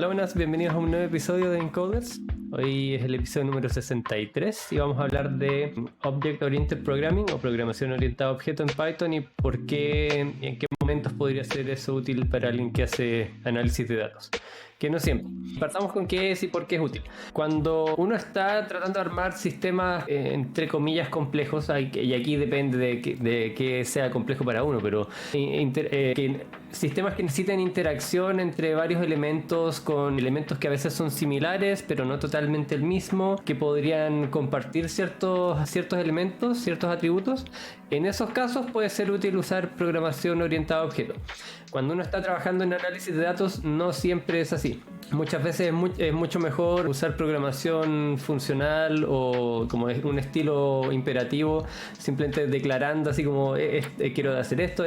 Hola, buenas, bienvenidos a un nuevo episodio de Encoders. Hoy es el episodio número 63 y vamos a hablar de Object Oriented Programming o programación orientada a objeto en Python y por qué y en qué momentos podría ser eso útil para alguien que hace análisis de datos. Que no siempre. Partamos con qué es y por qué es útil. Cuando uno está tratando de armar sistemas entre comillas complejos, y aquí depende de que sea complejo para uno, pero sistemas que necesitan interacción entre varios elementos con elementos que a veces son similares pero no totalmente el mismo, que podrían compartir ciertos elementos, ciertos atributos. En esos casos puede ser útil usar programación orientada a objetos. Cuando uno está trabajando en análisis de datos no siempre es así. Muchas veces es mucho mejor usar programación funcional o como es un estilo imperativo, simplemente declarando así como quiero hacer esto,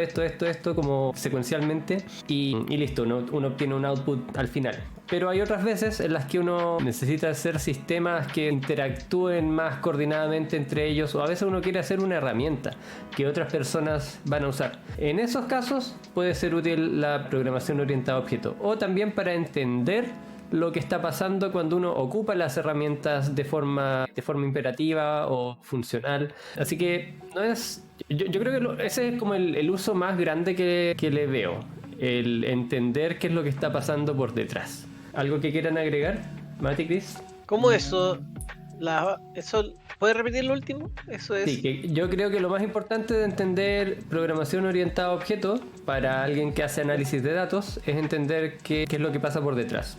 como secuencialmente y listo, uno obtiene un output al final. Pero hay otras veces en las que uno necesita hacer sistemas que interactúen más coordinadamente entre ellos, o a veces uno quiere hacer una herramienta que otras personas van a usar. En esos casos puede ser útil la programación orientada a objetos, o también para entender lo que está pasando cuando uno ocupa las herramientas de forma imperativa o funcional. Así que no es, yo creo que ese es como el uso más grande que le veo, el entender qué es lo que está pasando por detrás. ¿Algo que quieran agregar, Mati, Chris? ¿Cómo eso? ¿Puedes repetir lo último? Eso es. Sí, que yo creo que lo más importante de entender programación orientada a objetos para alguien que hace análisis de datos es entender qué es lo que pasa por detrás.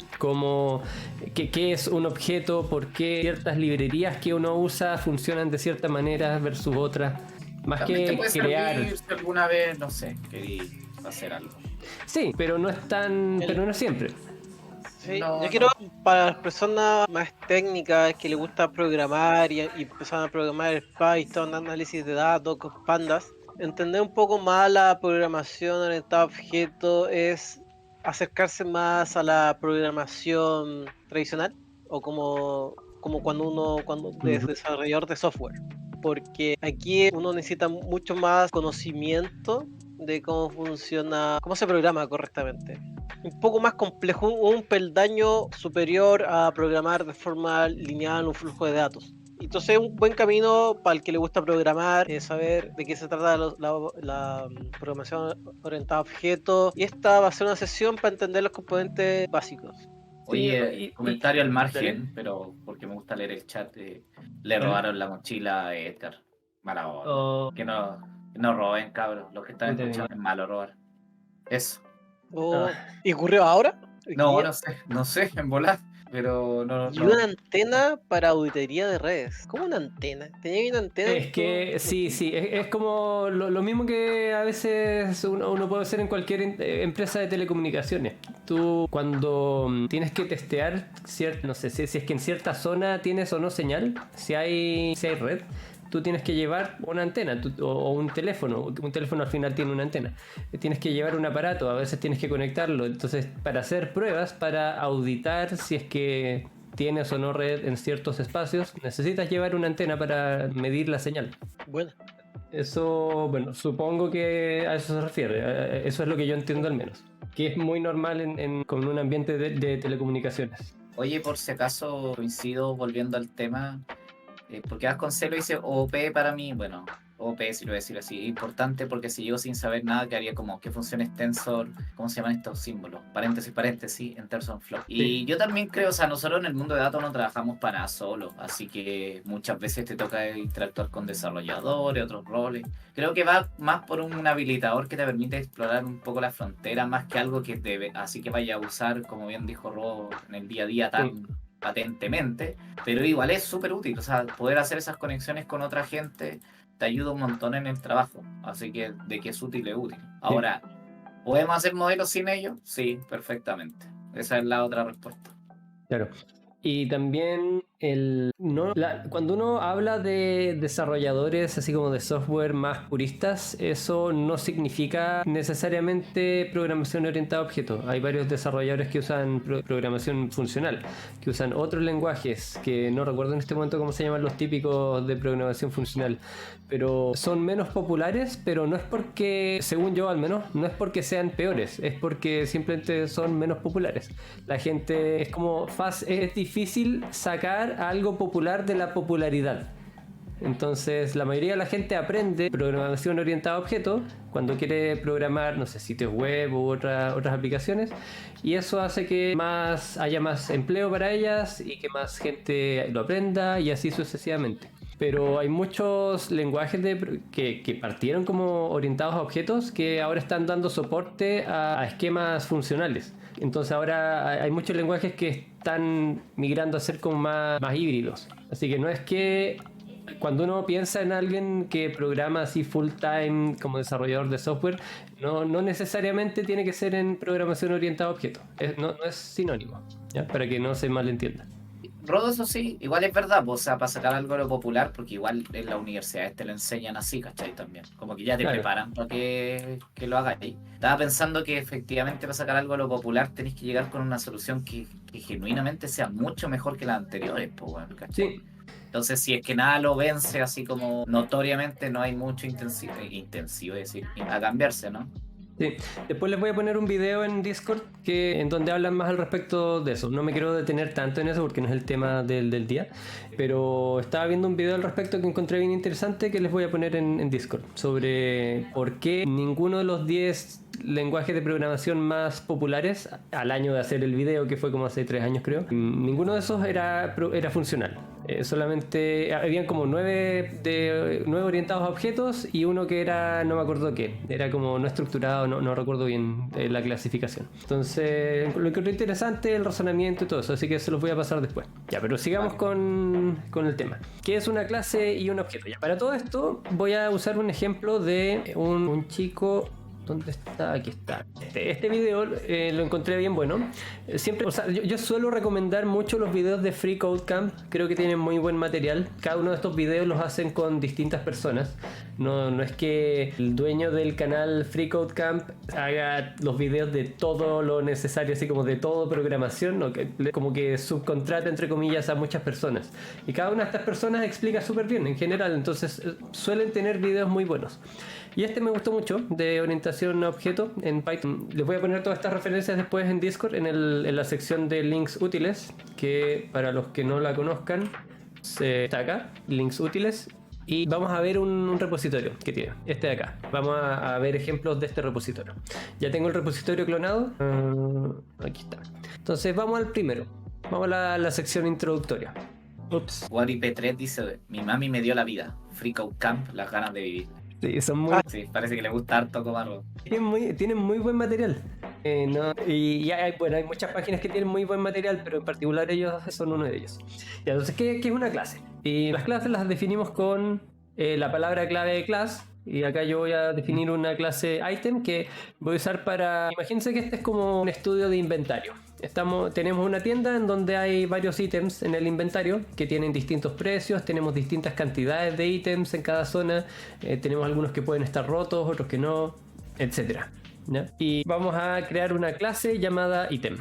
Qué es un objeto, por qué ciertas librerías que uno usa funcionan de cierta manera versus otras. Más También te que puede crear. servir si alguna vez, no sé, querí hacer algo. Sí, pero no es pero no siempre. Sí, No, yo quiero no. para las personas más técnicas que les gusta programar y empezar a programar Python, análisis de datos, con pandas, entender un poco más la programación orientada a objetos es acercarse más a la programación tradicional o como cuando es desarrollador de software. Porque aquí uno necesita mucho más conocimiento de cómo funciona, cómo se programa correctamente. Un poco más complejo, un peldaño superior a programar de forma lineal un flujo de datos. Entonces, un buen camino para el que le gusta programar es saber de qué se trata la programación orientada a objetos. Y esta va a ser una sesión para entender los componentes básicos. Sí, Oye, comentario al dale, margen, pero porque me gusta leer el chat. Le dale. robaron la mochila a Edgar. Mala onda. Oh, Que no roben, cabros. Los que están puta mi escuchando madre. es malo robar. Eso. ¿Y ocurrió ahora? ¿Hoy No, día? no sé, en volar. Pero Y una no. antena para auditoría de redes. ¿Cómo una antena? ¿Tenía una antena Es en tu que sí, mochila? es como lo mismo que a veces uno puede hacer en cualquier empresa de telecomunicaciones. Tú cuando tienes que testear, no sé si es que en cierta zona tienes o no señal, si hay red, tú tienes que llevar una antena o un teléfono al final tiene una antena. Tienes que llevar un aparato, a veces tienes que conectarlo. Entonces, para hacer pruebas, para auditar si es que tienes o no red en ciertos espacios, necesitas llevar una antena para medir la señal. Bueno, Eso, bueno, supongo que a eso se refiere. Eso es lo que yo entiendo al menos. Que es muy normal con un ambiente de telecomunicaciones. Oye, por si acaso coincido, volviendo al tema. Porque Vasconcelos dice OP para mí, bueno, OP si lo voy a decir así, importante porque si yo sin saber nada que haría como qué función es tensor, cómo se llaman estos símbolos, paréntesis, en TensorFlow. Y Sí. yo también creo, o sea, nosotros en el mundo de datos no trabajamos para nada solo, así que muchas veces te toca interactuar con desarrolladores, otros roles. Creo que va más por un habilitador que te permite explorar un poco la frontera, más que algo que debe, así que vaya a usar, como bien dijo Ro, en el día a día tan patentemente, pero igual es súper útil, o sea, poder hacer esas conexiones con otra gente te ayuda un montón en el trabajo, así que de que es útil es útil. Sí, Ahora, ¿podemos hacer modelos sin ellos? Sí, perfectamente. Esa es la otra respuesta. claro. Y también cuando uno habla de desarrolladores así como de software más puristas, eso no significa necesariamente programación orientada a objetos. Hay varios desarrolladores que usan programación funcional, que usan otros lenguajes, que no recuerdo en este momento cómo se llaman los típicos de programación funcional, pero son menos populares, pero no es porque, según yo al menos, no es porque sean peores, es porque simplemente son menos populares. La gente es como es difícil sacar algo popular de la popularidad. Entonces la mayoría de la gente aprende programación orientada a objetos cuando quiere programar, no sé, sitios web u otras aplicaciones, y eso hace que haya más empleo para ellas y que más gente lo aprenda y así sucesivamente. Pero hay muchos lenguajes que partieron como orientados a objetos que ahora están dando soporte a esquemas funcionales. Entonces ahora hay muchos lenguajes que están migrando a ser como más híbridos. Así que no es que cuando uno piensa en alguien que programa así full time como desarrollador de software, no necesariamente tiene que ser en programación orientada a objetos. No es sinónimo, ¿ya? Para que no se malentienda. Rodo, eso sí, igual es verdad, pues, o sea, para sacar algo de lo popular, porque igual en la universidad te lo enseñan así, ¿cachai? También, como que ya te preparan para que lo hagas ahí. Estaba pensando que efectivamente para sacar algo de lo popular tenés que llegar con una solución que genuinamente sea mucho mejor que las anteriores, pues, bueno, ¿cachai? Sí. Entonces, si es que nada lo vence así como notoriamente, no hay mucho intensivo, es decir, a cambiarse, ¿no? Sí, después les voy a poner un video en Discord en donde hablan más al respecto de eso. No me quiero detener tanto en eso porque no es el tema del día, pero estaba viendo un video al respecto que encontré bien interesante que les voy a poner en Discord sobre por qué ninguno de los 10 lenguajes de programación más populares al año de hacer el video, que fue como hace 3 años creo, ninguno de esos era funcional. Solamente habían como 9 orientados a objetos y uno que era, no me acuerdo qué, era como no estructurado, no recuerdo bien la clasificación. Entonces lo que es interesante, el razonamiento y todo eso, así que se los voy a pasar después. Ya, pero sigamos con el tema. ¿Qué es una clase y un objeto? Ya, para todo esto voy a usar un ejemplo de un chico. ¿Dónde está? Aquí está. Este video lo encontré bien bueno. Siempre, o sea, yo suelo recomendar mucho los videos de Free Code Camp. Creo que tienen muy buen material. Cada uno de estos videos los hacen con distintas personas. No es que el dueño del canal Free Code Camp haga los videos de todo lo necesario, así como de todo programación, ¿no? Como que subcontrata entre comillas a muchas personas. Y cada una de estas personas explica súper bien en general. Entonces suelen tener videos muy buenos. Y este me gustó mucho, de orientación a objeto en Python. Les voy a poner todas estas referencias después en Discord, en la sección de links útiles, que para los que no la conozcan, está acá, links útiles. Y vamos a ver un repositorio que tiene, este de acá. Vamos a ver ejemplos de este repositorio. Ya tengo el repositorio clonado. Aquí está. Entonces vamos al primero. Vamos a la sección introductoria. Ups. WarIP3 dice, mi mami me dio la vida. Free Code Camp, las ganas de vivir. Sí, son muy... Sí, parece que le gusta harto Comarro. Tienen muy buen material. Y hay muchas páginas que tienen muy buen material, pero en particular ellos son uno de ellos. Ya, entonces, ¿qué es una clase? Y las clases las definimos con la palabra clave de class. Y acá yo voy a definir una clase item que voy a usar para... Imagínense que este es como un estudio de inventario. Tenemos una tienda en donde hay varios ítems en el inventario que tienen distintos precios, tenemos distintas cantidades de ítems en cada zona, tenemos algunos que pueden estar rotos, otros que no, etcétera, ¿ya? Y vamos a crear una clase llamada item.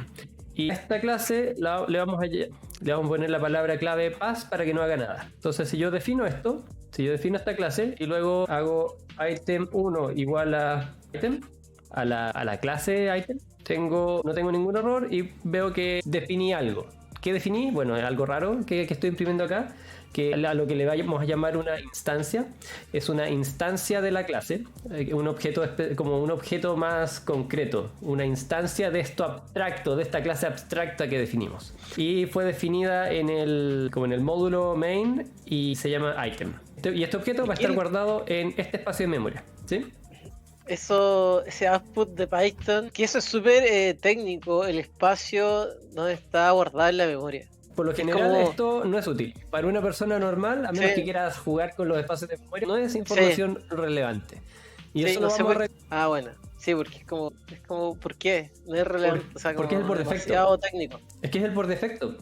Y a esta clase le vamos a poner la palabra clave pass para que no haga nada. Entonces si yo defino esta clase y luego hago item1 igual a item, a la clase item, no tengo ningún error y veo que definí algo. ¿Qué definí? Bueno, es algo raro que estoy imprimiendo acá, que a lo que le vamos a llamar una instancia. Es una instancia de la clase, un objeto como un objeto más concreto, una instancia de esto abstracto, de esta clase abstracta que definimos. Y fue definida como en el módulo main y se llama item. Y este objeto va a estar guardado en este espacio de memoria, ¿sí? Ese output de Python, que eso es súper técnico, el espacio donde está guardado en la memoria. Por lo general esto no es útil. Para una persona normal, a menos que quieras jugar con los espacios de memoria, no es información relevante. Y eso no lo vamos a bueno. Sí, porque es como ¿por qué? No es relevante. Porque es el por defecto. Demasiado técnico. Es que es el por defecto.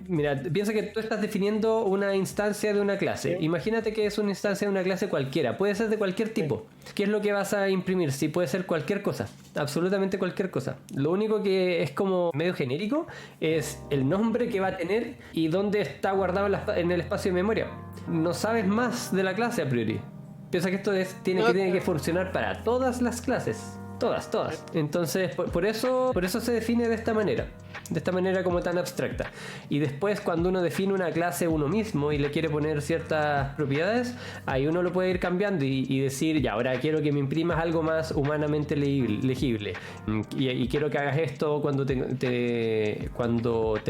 Mira, piensa que tú estás definiendo una instancia de una clase. Imagínate que es una instancia de una clase cualquiera. Puede ser de cualquier tipo. ¿Qué es lo que vas a imprimir? Sí, puede ser cualquier cosa. Absolutamente cualquier cosa. Lo único que es como medio genérico es el nombre que va a tener y dónde está guardado en el espacio de memoria. No sabes más de la clase a priori. Piensa que esto tiene que funcionar para todas las clases. Todas. Entonces, por eso se define de esta manera como tan abstracta. Y después, cuando uno define una clase uno mismo y le quiere poner ciertas propiedades, ahí uno lo puede ir cambiando y decir, ya, ahora quiero que me imprimas algo más humanamente legible. Y quiero que hagas esto cuando te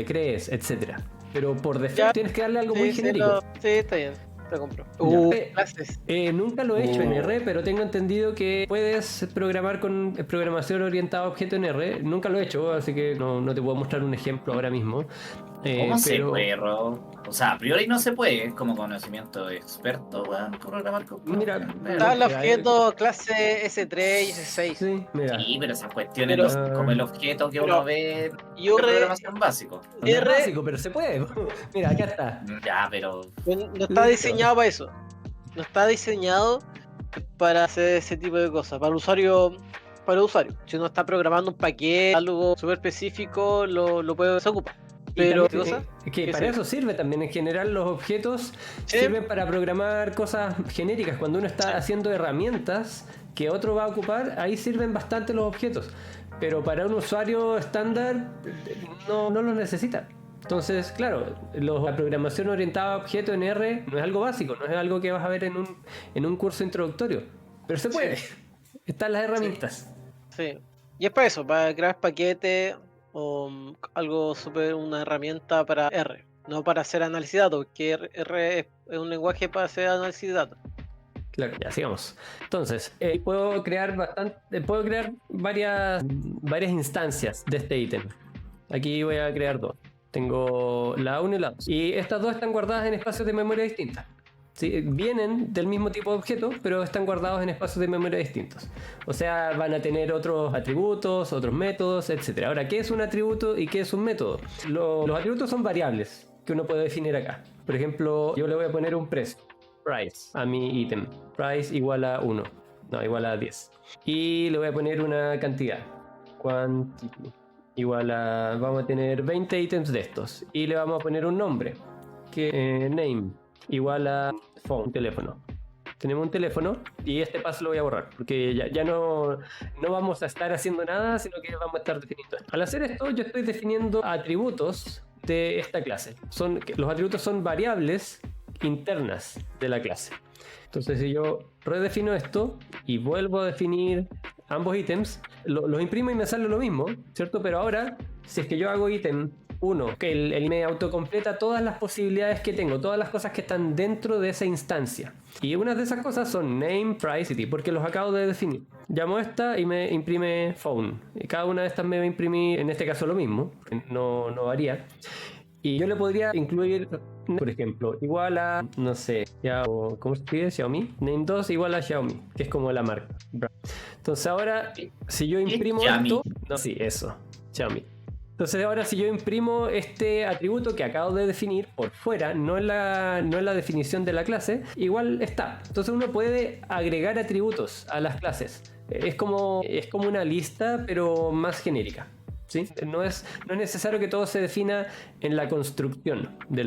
crees, etcétera. Pero por defecto tienes que darle algo muy genérico. Sí, está bien. Te compro. Clases. Nunca lo he hecho en R, pero tengo entendido que puedes programar con programación orientada a objeto en R. Nunca lo he hecho, así que no te puedo mostrar un ejemplo ahora mismo. ¿Cómo se puede, Ro? O sea, a priori no se puede, es como conocimiento experto, weón, programar con... Mira, está el objeto clase S3 y S6. Sí, mira. Sí, pero esas cuestiones como el objeto que uno ve en programación básico. No es básico, pero se puede. Mira, acá está. Ya, pero... No está diseñado para eso. No está diseñado para hacer ese tipo de cosas. Para el usuario. Si uno está programando un paquete, algo súper específico, lo puede desocupar. Pero que para eso sirve también. En general, los objetos sirven para programar cosas genéricas. Cuando uno está haciendo herramientas que otro va a ocupar, ahí sirven bastante los objetos. Pero para un usuario estándar no los necesita. Entonces, claro, la programación orientada a objetos en R no es algo básico, no es algo que vas a ver en un curso introductorio. Pero se puede. Están las herramientas. Sí. Y es para eso, para crear paquetes o algo una herramienta para R, no para hacer análisis de datos, porque R es un lenguaje para hacer análisis de datos. Claro, ya sigamos. Entonces, puedo crear varias instancias de este ítem. Aquí voy a crear dos. Tengo la 1 y la 2. Y estas dos están guardadas en espacios de memoria distintas. ¿Sí? Vienen del mismo tipo de objeto, pero están guardados en espacios de memoria distintos. O sea, van a tener otros atributos, otros métodos, etc. Ahora, ¿qué es un atributo y qué es un método? Los atributos son variables que uno puede definir acá. Por ejemplo, yo le voy a poner un precio, price, a mi ítem. Price igual a 1, no, igual a 10. Y le voy a poner una cantidad, quantity, igual a... Vamos a tener 20 ítems de estos. Y le vamos a poner un nombre, que name, igual a phone, teléfono. Tenemos un teléfono y este paso lo voy a borrar porque ya no vamos a estar haciendo nada, sino que vamos a estar definiendo esto. Al hacer esto, yo estoy definiendo atributos de esta clase. Los atributos son variables internas de la clase. Entonces, si yo redefino esto y vuelvo a definir ambos ítems, los imprimo y me sale lo mismo, ¿cierto? Pero ahora, si es que yo hago ítem 1, que él me autocompleta todas las posibilidades que tengo, todas las cosas que están dentro de esa instancia. Y una de esas cosas son name, price, city, porque los acabo de definir. Llamo esta y me imprime phone. Y cada una de estas me va a imprimir, en este caso, lo mismo. No varía. Y yo le podría incluir, por ejemplo, igual a, no sé, ¿cómo se escribe? Xiaomi. Name 2 igual a Xiaomi, que es como la marca. Entonces ahora, si yo imprimo esto... No, sí, eso. Xiaomi. Entonces ahora si yo imprimo este atributo que acabo de definir por fuera, no en la definición de la clase, igual está. Entonces uno puede agregar atributos a las clases. Es como una lista, pero más genérica. ¿Sí? No es necesario que todo se defina en la construcción de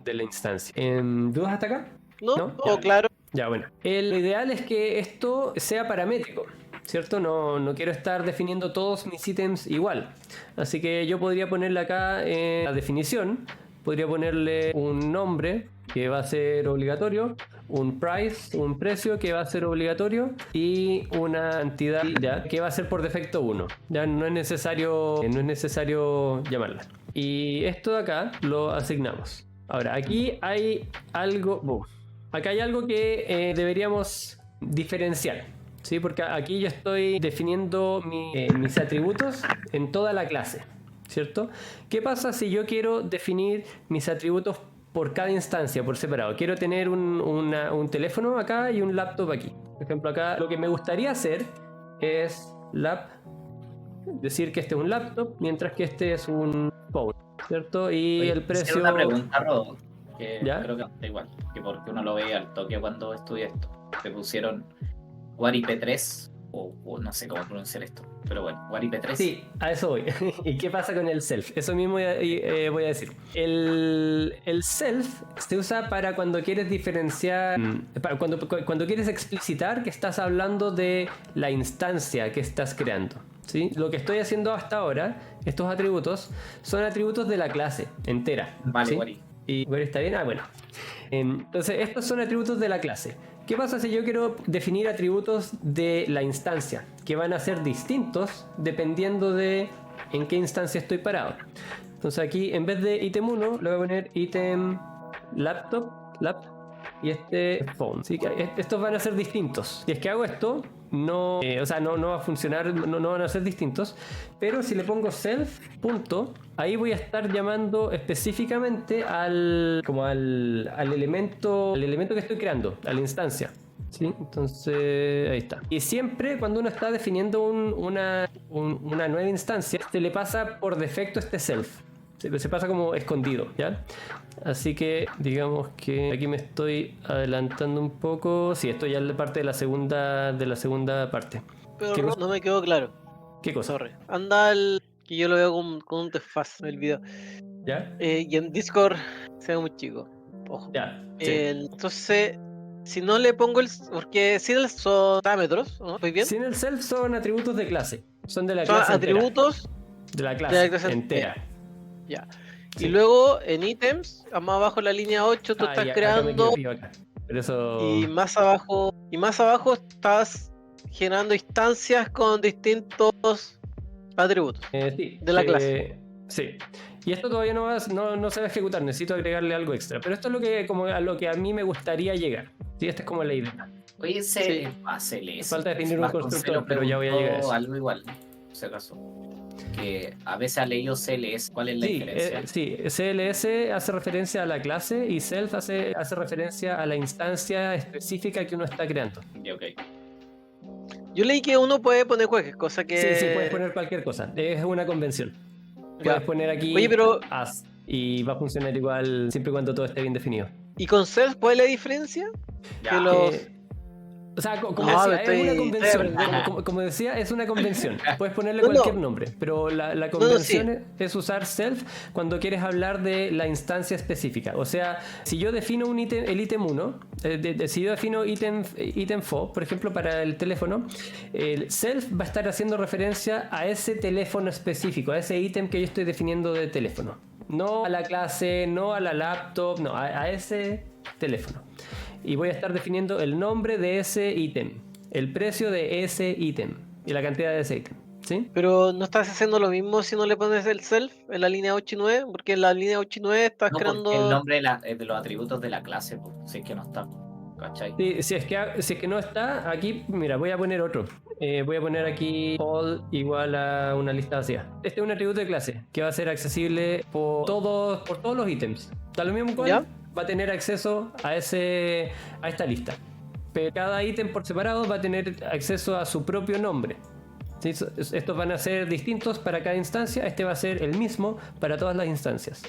la instancia. ¿Dudas hasta acá? No, claro. Ya, bueno. Lo ideal es que esto sea paramétrico, ¿cierto? No quiero estar definiendo todos mis ítems igual. Así que yo podría ponerle acá en la definición, podría ponerle un nombre que va a ser obligatorio, un price, un precio que va a ser obligatorio y una cantidad ya que va a ser por defecto 1. Ya no es necesario llamarla. Y esto de acá lo asignamos. Ahora, aquí hay algo... Acá hay algo que deberíamos diferenciar, ¿sí? Porque aquí yo estoy definiendo mis atributos en toda la clase, ¿cierto? ¿Qué pasa si yo quiero definir mis atributos por cada instancia, por separado? Quiero tener un teléfono acá y un laptop aquí. Por ejemplo, acá lo que me gustaría hacer es decir que este es un laptop, mientras que este es un phone. ¿cierto? Y Oye, el precio... hicieron una pregunta, Rodo, que ¿Ya? creo que da igual, que porque uno lo ve al toque cuando estudia esto. Te pusieron WarIP3, o no sé cómo pronunciar esto, pero bueno, WarIP3. Sí, a eso voy. ¿Y qué pasa con el self? Eso mismo voy a decir. El self se usa para cuando quieres diferenciar, cuando quieres explicitar que estás hablando de la instancia que estás creando. ¿Sí? Lo que estoy haciendo hasta ahora, estos atributos, son atributos de la clase entera. Vale, ¿sí? Wari. ¿Y Wari está bien? Ah, bueno. Entonces, estos son atributos de la clase. ¿Qué pasa si yo quiero definir atributos de la instancia? Que van a ser distintos dependiendo de en qué instancia estoy parado. Entonces aquí, en vez de ítem 1, le voy a poner ítem laptop, y este phone. ¿Sí? Estos van a ser distintos. Si es que hago esto, no, no va a funcionar, no van a ser distintos. Pero si le pongo self, punto, ahí voy a estar llamando específicamente al elemento que estoy creando, a la instancia. ¿Sí? Entonces, ahí está. Y siempre cuando uno está definiendo una nueva instancia, se le pasa por defecto este self. Se pasa como escondido, ¿ya? Así que digamos que aquí me estoy adelantando un poco. Sí, esto ya es parte de la segunda parte. Pero ¿Qué cosa? no me quedó claro. ¿Qué cosa? Sorry. Anda que yo lo veo con un desfase el video. ¿Ya? Y en Discord se ve muy chico. Ojo. Ya, sí. Entonces, si no le pongo porque si son parámetros, ¿no? ¿Estoy bien? Sin el self son atributos de clase. Son de la Son clase atributos entera. De la de clase, la clase entera. Ya. Sí. Y luego en ítems, más abajo en la línea 8, tú estás Acá me creando. quedé acá. Pero eso... Y más abajo estás generando instancias con distintos atributos sí, de la clase. Sí. Y esto todavía no se va a ejecutar, necesito agregarle algo extra. Pero esto es a lo que a mí me gustaría llegar. Sí, esta es como la idea. Oye, Sí. Falta definir un constructor, pero ya voy a llegar a eso. Algo igual, por si acaso. Que a veces ha leído CLS, ¿cuál es la diferencia? Sí, CLS hace referencia a la clase y self hace referencia a la instancia específica que uno está creando. Ya, ok. Yo leí que uno puede poner cualquier cosa que. Sí, puedes poner cualquier cosa. Es una convención. Ya. Puedes poner aquí Oye, pero. as y va a funcionar igual siempre y cuando todo esté bien definido. ¿Y con self cuál es la diferencia? Ya. Que los. O sea, como No, decía, es una convención. aprendiendo. Como decía, es una convención. Puedes ponerle No, cualquier nombre, pero la convención sí. es usar self cuando quieres hablar de la instancia específica. O sea, si yo defino el ítem 1, si yo defino ítem fo, por ejemplo, para el teléfono, el self va a estar haciendo referencia a ese teléfono específico, a ese ítem que yo estoy definiendo de teléfono. No a la clase, no a la laptop, no, a ese teléfono. Y voy a estar definiendo el nombre de ese ítem, el precio de ese ítem y la cantidad de ese ítem, ¿sí? Pero no estás haciendo lo mismo si no le pones el self en la línea 8 y 9, porque en la línea 8 y 9 estás No, creando. porque el nombre de los atributos de la clase, pues, si es que no está, ¿cachai? Sí, si es que no está, aquí, mira, voy a poner otro. Voy a poner aquí all igual a una lista vacía. Este es un atributo de clase que va a ser accesible por todos los ítems. ¿Está lo mismo cual? ¿Ya? Va a tener acceso a esta lista. Pero cada ítem por separado va a tener acceso a su propio nombre. ¿Sí? Estos van a ser distintos para cada instancia. Este va a ser el mismo para todas las instancias.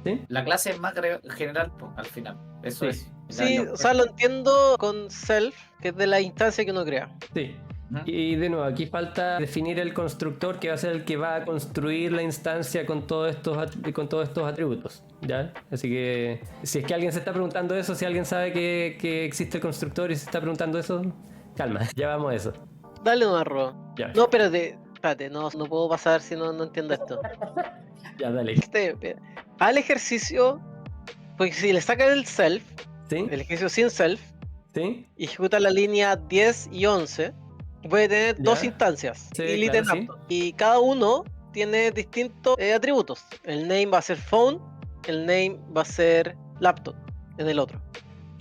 ¿Sí? La clase es más general, pues, al final. Eso Sí. es. Sí, o sea, lo entiendo con self, que es de la instancia que uno crea. Sí. Ujú. Y de nuevo, aquí falta definir el constructor que va a ser el que va a construir la instancia con todos estos atributos, ¿ya? Así que si es que alguien se está preguntando eso, si alguien sabe que existe el constructor y se está preguntando eso, calma, ya vamos a eso. Dale un arroz. Ya, No, espérate, no puedo pasar si no entiendo esto. ya dale. Haz el ejercicio, porque si le sacas el self, ¿Sí? el ejercicio sin self, ¿Sí? y ejecuta la línea 10 y 11, puede tener Ya. dos instancias. Sí, y ítem claro, sí. laptop. Y cada uno tiene distintos atributos. El name va a ser phone, el name va a ser laptop en el otro.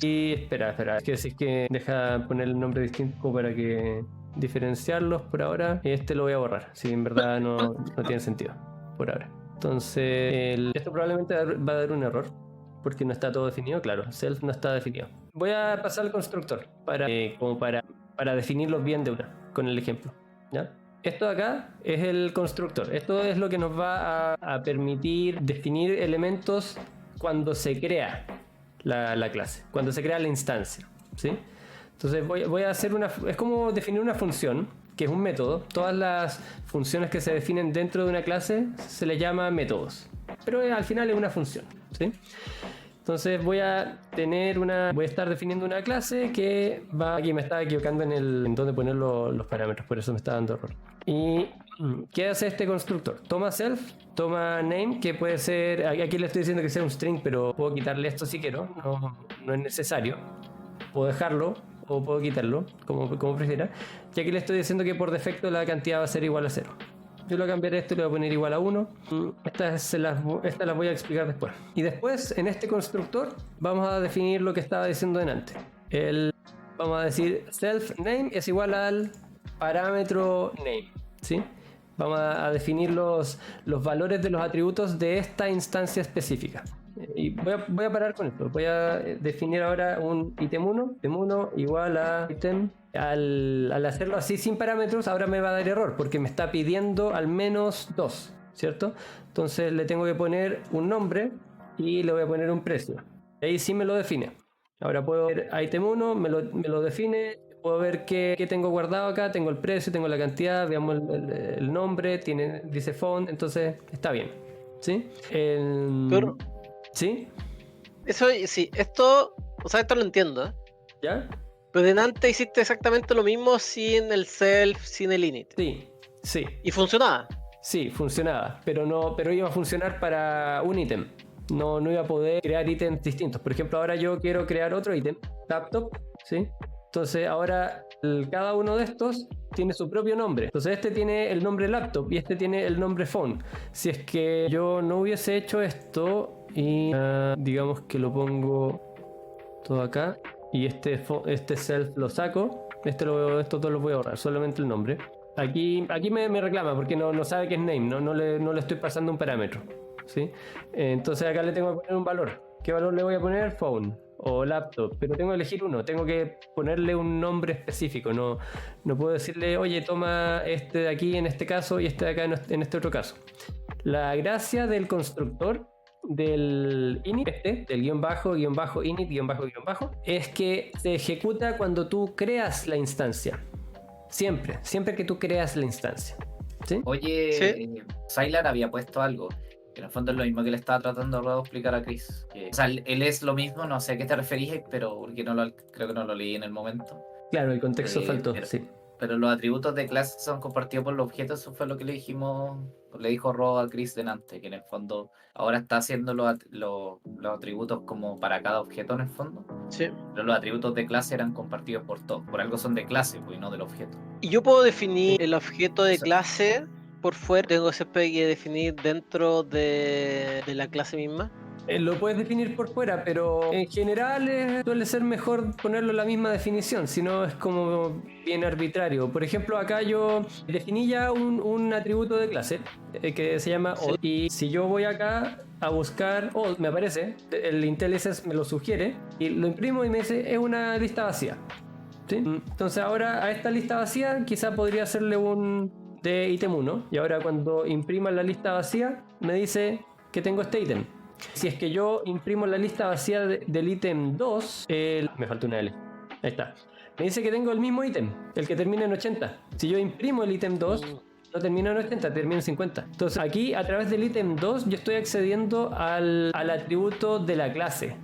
Y espera, es que si es que deja poner el nombre distinto como para que diferenciarlos por ahora. Este lo voy a borrar, si en verdad no tiene sentido por ahora. Entonces, esto probablemente va a dar un error porque no está todo definido. Claro, self no está definido. Voy a pasar al constructor como para definirlos bien de una, con el ejemplo, ¿ya? Esto de acá es el constructor. Esto es lo que nos va a permitir definir elementos cuando se crea la clase, cuando se crea la instancia, ¿sí? Entonces voy a hacer es como definir una función, que es un método. Todas las funciones que se definen dentro de una clase se les llama métodos, pero al final es una función, ¿sí? Entonces voy a estar definiendo una clase que va... Aquí me estaba equivocando en dónde poner los parámetros, por eso me está dando error. ¿Y qué hace este constructor? Toma self, toma name, que puede ser... Aquí le estoy diciendo que sea un string, pero puedo quitarle esto si quiero, no es necesario. Puedo dejarlo o puedo quitarlo, como prefiera. Y aquí le estoy diciendo que por defecto la cantidad va a ser igual a 0. Yo le voy a cambiar esto y le voy a poner igual a 1. Estas las voy a explicar después. Y después, en este constructor, vamos a definir lo que estaba diciendo delante. Vamos a decir self name es igual al parámetro name, ¿sí? Vamos a definir los valores de los atributos de esta instancia específica. Y voy a parar con esto. Voy a definir ahora un item 1 igual a item. Al hacerlo así sin parámetros, ahora me va a dar error porque me está pidiendo al menos 2, ¿cierto? Entonces le tengo que poner un nombre y le voy a poner un precio. Y ahí sí me lo define. Ahora puedo ver item 1, me lo define. Puedo ver qué tengo guardado acá. Tengo el precio, tengo la cantidad, veamos el nombre, dice font, entonces está bien, ¿sí? Pero, ¿sí? Eso sí, esto lo entiendo, ¿eh? ¿Ya? Pero delante hiciste exactamente lo mismo sin el self, sin el init. Sí. ¿Y funcionaba? Sí, funcionaba, pero iba a funcionar para un ítem. No iba a poder crear ítems distintos. Por ejemplo, ahora yo quiero crear otro ítem, laptop, ¿sí? Entonces ahora cada uno de estos tiene su propio nombre. Entonces este tiene el nombre laptop y este tiene el nombre phone. Si es que yo no hubiese hecho esto y digamos que lo pongo todo acá y este self lo saco, estos dos los voy a borrar, solamente el nombre. Aquí me reclama porque no sabe que es name, no le estoy pasando un parámetro, ¿sí? Entonces acá le tengo que poner un valor. ¿Qué valor le voy a poner? Phone o laptop, pero tengo que elegir uno, tengo que ponerle un nombre específico, no puedo decirle, oye, toma este de aquí en este caso y este de acá en este otro caso. La gracia del constructor del init, del guión bajo, init, guión bajo, es que se ejecuta cuando tú creas la instancia. Siempre que tú creas la instancia, ¿sí? Oye, ¿Sí? Sylar había puesto algo, que en el fondo es lo mismo que le estaba tratando de explicar a Chris. O sea, él es lo mismo, no sé a qué te referís, pero porque creo que no lo leí en el momento. Claro, el contexto faltó, sí. Pero los atributos de clase son compartidos por los objetos, eso fue lo que le dijo Ro a Chris delante, que en el fondo ahora está haciendo los atributos como para cada objeto en el fondo. Sí. Pero los atributos de clase eran compartidos por todos, por algo son de clase, pues, y no del objeto. Y yo puedo definir el objeto de clase por fuera, tengo siempre que definir dentro de la clase misma. Lo puedes definir por fuera, pero en general suele ser mejor ponerlo en la misma definición, si no es como bien arbitrario. Por ejemplo, acá yo definí ya un atributo de clase que se llama odd, y si yo voy acá a buscar odd, me aparece, el IntelliSense me lo sugiere, y lo imprimo y me dice, es una lista vacía, ¿sí? Entonces ahora a esta lista vacía quizá podría hacerle un de ítem 1, y ahora cuando imprima la lista vacía me dice que tengo este ítem. Si es que yo imprimo la lista vacía del ítem 2, me falta una L. Ahí está. Me dice que tengo el mismo ítem, el que termina en 80. Si yo imprimo el ítem 2, no termina en 80, termina en 50. Entonces aquí, a través del ítem 2, yo estoy accediendo al atributo de la clase,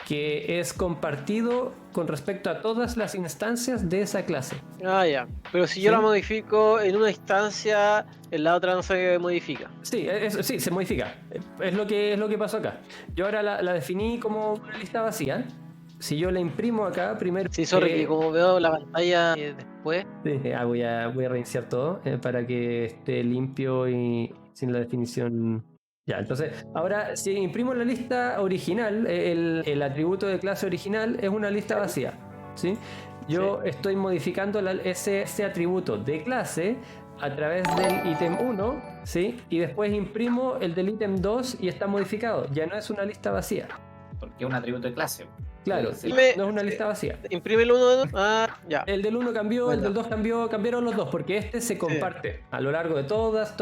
que es compartido con respecto a todas las instancias de esa clase. Ah, ya. Pero si yo la modifico en una instancia, en la otra no se modifica. Sí, sí, se modifica. Es lo que pasó acá. Yo ahora la definí como una lista vacía. Si yo la imprimo acá, primero... Sí, sorry, que como veo la pantalla después... Sí, voy a reiniciar todo para que esté limpio y sin la definición... Ya, entonces, ahora si imprimo la lista original, el atributo de clase original es una lista vacía, ¿sí? Yo estoy modificando ese atributo de clase a través del ítem 1, ¿sí? Y después imprimo el del ítem 2 y está modificado. Ya no es una lista vacía. Porque es un atributo de clase. Claro, Sí. no es una lista vacía. Imprime el 1 de 2. Ah, ya. El del 1 cambió, Bueno. el del 2 cambió, cambiaron los dos, porque este se comparte a lo largo de todas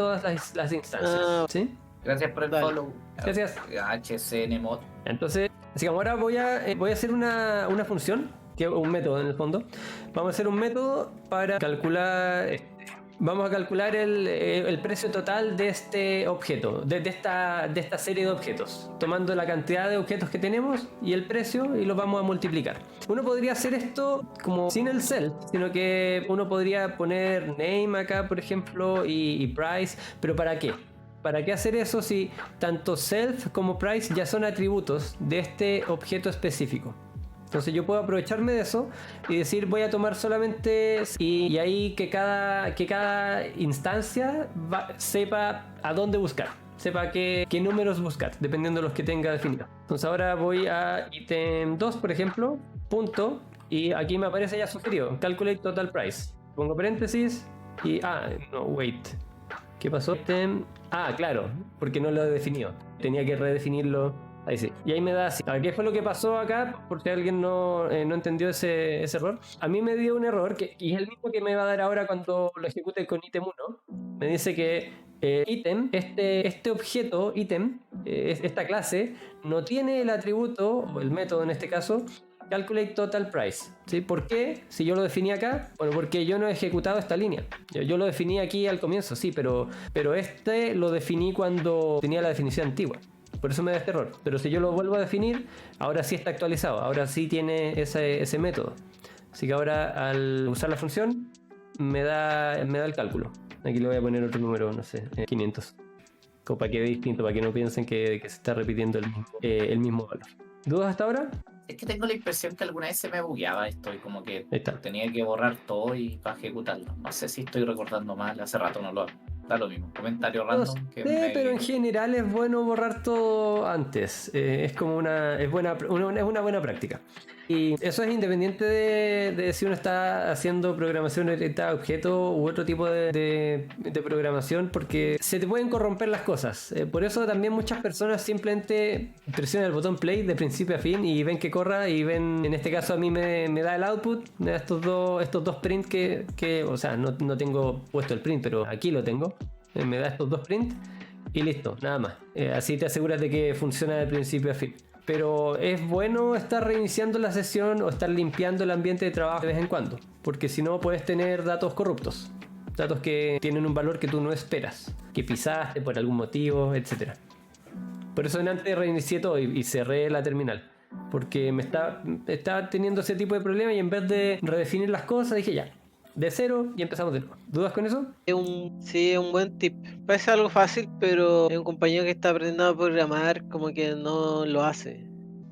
las instancias. Ah. ¿Sí? Gracias por el Dale. follow. Gracias. HCNmod. Entonces, así que ahora voy a hacer una función, que es un método en el fondo. Vamos a hacer un método para calcular. Vamos a calcular el precio total de este objeto, de esta serie de objetos, tomando la cantidad de objetos que tenemos y el precio, y los vamos a multiplicar. Uno podría hacer esto como sin el self, sino que uno podría poner name acá, por ejemplo, y price, pero ¿para qué? ¿Para qué hacer eso si tanto self como price ya son atributos de este objeto específico? Entonces yo puedo aprovecharme de eso y decir voy a tomar solamente y ahí que cada instancia sepa a dónde buscar, sepa qué números buscar, dependiendo de los que tenga definido. Entonces ahora voy a ítem 2, por ejemplo, punto, y aquí me aparece ya sugerido, calculate total price. Pongo paréntesis y no, wait. ¿Qué pasó? Claro, porque no lo he definido. Tenía que redefinirlo. Ahí sí. Y ahí me da así. ¿Qué fue lo que pasó acá? Porque alguien no entendió ese error. A mí me dio un error, y es el mismo que me va a dar ahora cuando lo ejecute con ítem 1. Me dice que ítem, este objeto, ítem, esta clase, no tiene el atributo, o el método en este caso, calculate total price. ¿Sí? ¿Por qué? Si yo lo definí acá, bueno, porque yo no he ejecutado esta línea. Yo lo definí aquí al comienzo, sí, pero este lo definí cuando tenía la definición antigua. Por eso me da este error. Pero si yo lo vuelvo a definir, ahora sí está actualizado. Ahora sí tiene ese método. Así que ahora al usar la función me da el cálculo. Aquí le voy a poner otro número, no sé, 500. Como para que quede distinto, para que no piensen que se está repitiendo el mismo valor. ¿Dudas hasta ahora? Es que tengo la impresión que alguna vez se me bugueaba esto y como que Ahí está. tenía que borrar todo y para ejecutarlo. No sé si estoy recordando mal, hace rato no lo hago. Da lo mismo, comentario No random. sé, pero en general es bueno borrar todo antes. Es como una buena práctica. Y eso es independiente de si uno está haciendo programación orientada a objetos u otro tipo de programación, porque se te pueden corromper las cosas. Por eso también muchas personas simplemente presionan el botón play de principio a fin y ven que corra, y ven, en este caso a mí me da el output, me da estos dos print que o sea, no tengo puesto el print, pero aquí lo tengo. Me da estos dos print y listo, nada más. Así te aseguras de que funciona de principio a fin. Pero es bueno estar reiniciando la sesión o estar limpiando el ambiente de trabajo de vez en cuando, porque si no puedes tener datos corruptos, datos que tienen un valor que tú no esperas, que pisaste por algún motivo, etc. Por eso antes reinicié todo y cerré la terminal, porque me estaba teniendo ese tipo de problema, y en vez de redefinir las cosas dije ya, de cero y empezamos de nuevo. ¿Dudas con eso? Es un buen tip. Parece algo fácil, pero hay un compañero que está aprendiendo a programar como que no lo hace.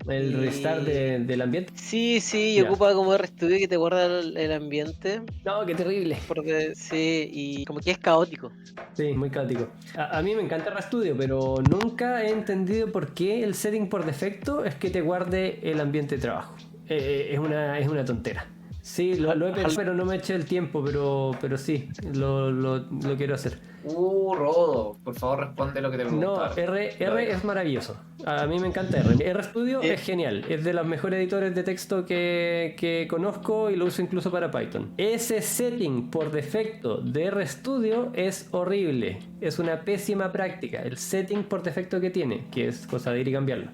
El restart del ambiente. Sí, y Ya. ocupa como RStudio que te guarda el ambiente. No, qué terrible. Porque sí, y como que es caótico. Sí, muy caótico. A mí me encanta RStudio, pero nunca he entendido por qué el setting por defecto es que te guarde el ambiente de trabajo. Es una tontera. Sí, lo he pensado, pero no me eché el tiempo, pero sí, lo quiero hacer. Rodo, por favor responde lo que te No, preguntaba. R es maravilloso. A mí me encanta R. RStudio es genial. Es de los mejores editores de texto que conozco, y lo uso incluso para Python. Ese setting por defecto de RStudio es horrible. Es una pésima práctica. El setting por defecto que tiene, que es cosa de ir y cambiarlo.